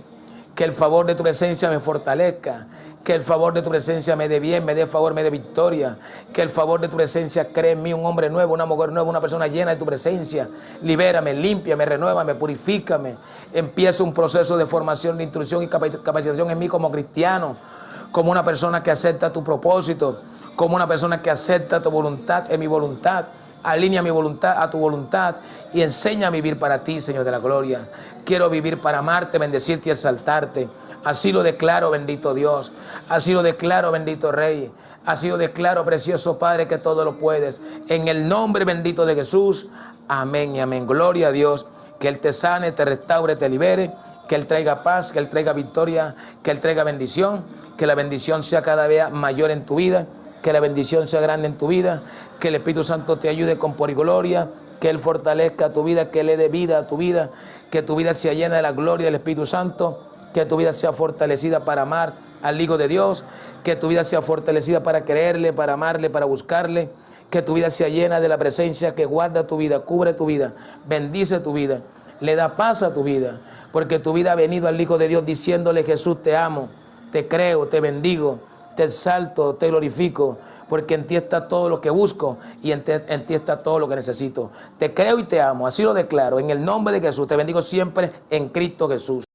Que el favor de tu presencia me fortalezca. Que el favor de tu presencia me dé bien, me dé favor, me dé victoria. Que el favor de tu presencia cree en mí un hombre nuevo, una mujer nueva, una persona llena de tu presencia. Libérame, límpiame, renuévame, purifícame. Empieza un proceso de formación, de instrucción y capacitación en mí como cristiano, como una persona que acepta tu propósito, como una persona que acepta tu voluntad en mi voluntad. Alinea mi voluntad a tu voluntad y enséñame a vivir para ti, Señor de la gloria. Quiero vivir para amarte, bendecirte y exaltarte. Así lo declaro, bendito Dios. Así lo declaro, bendito Rey. Así lo declaro, precioso Padre, que todo lo puedes. En el nombre bendito de Jesús. Amén y amén. Gloria a Dios. Que Él te sane, te restaure, te libere. Que Él traiga paz, que Él traiga victoria, que Él traiga bendición. Que la bendición sea cada vez mayor en tu vida. Que la bendición sea grande en tu vida. Que el Espíritu Santo te ayude con por y gloria. Que Él fortalezca tu vida, que le dé vida a tu vida. Que tu vida sea llena de la gloria del Espíritu Santo. Que tu vida sea fortalecida para amar al Hijo de Dios. Que tu vida sea fortalecida para creerle, para amarle, para buscarle. Que tu vida sea llena de la presencia que guarda tu vida, cubre tu vida, bendice tu vida, le da paz a tu vida. Porque tu vida ha venido al Hijo de Dios diciéndole: Jesús, te amo, te creo, te bendigo, te exalto, te glorifico. Porque en ti está todo lo que busco y en ti está todo lo que necesito. Te creo y te amo, así lo declaro. En el nombre de Jesús, te bendigo siempre en Cristo Jesús.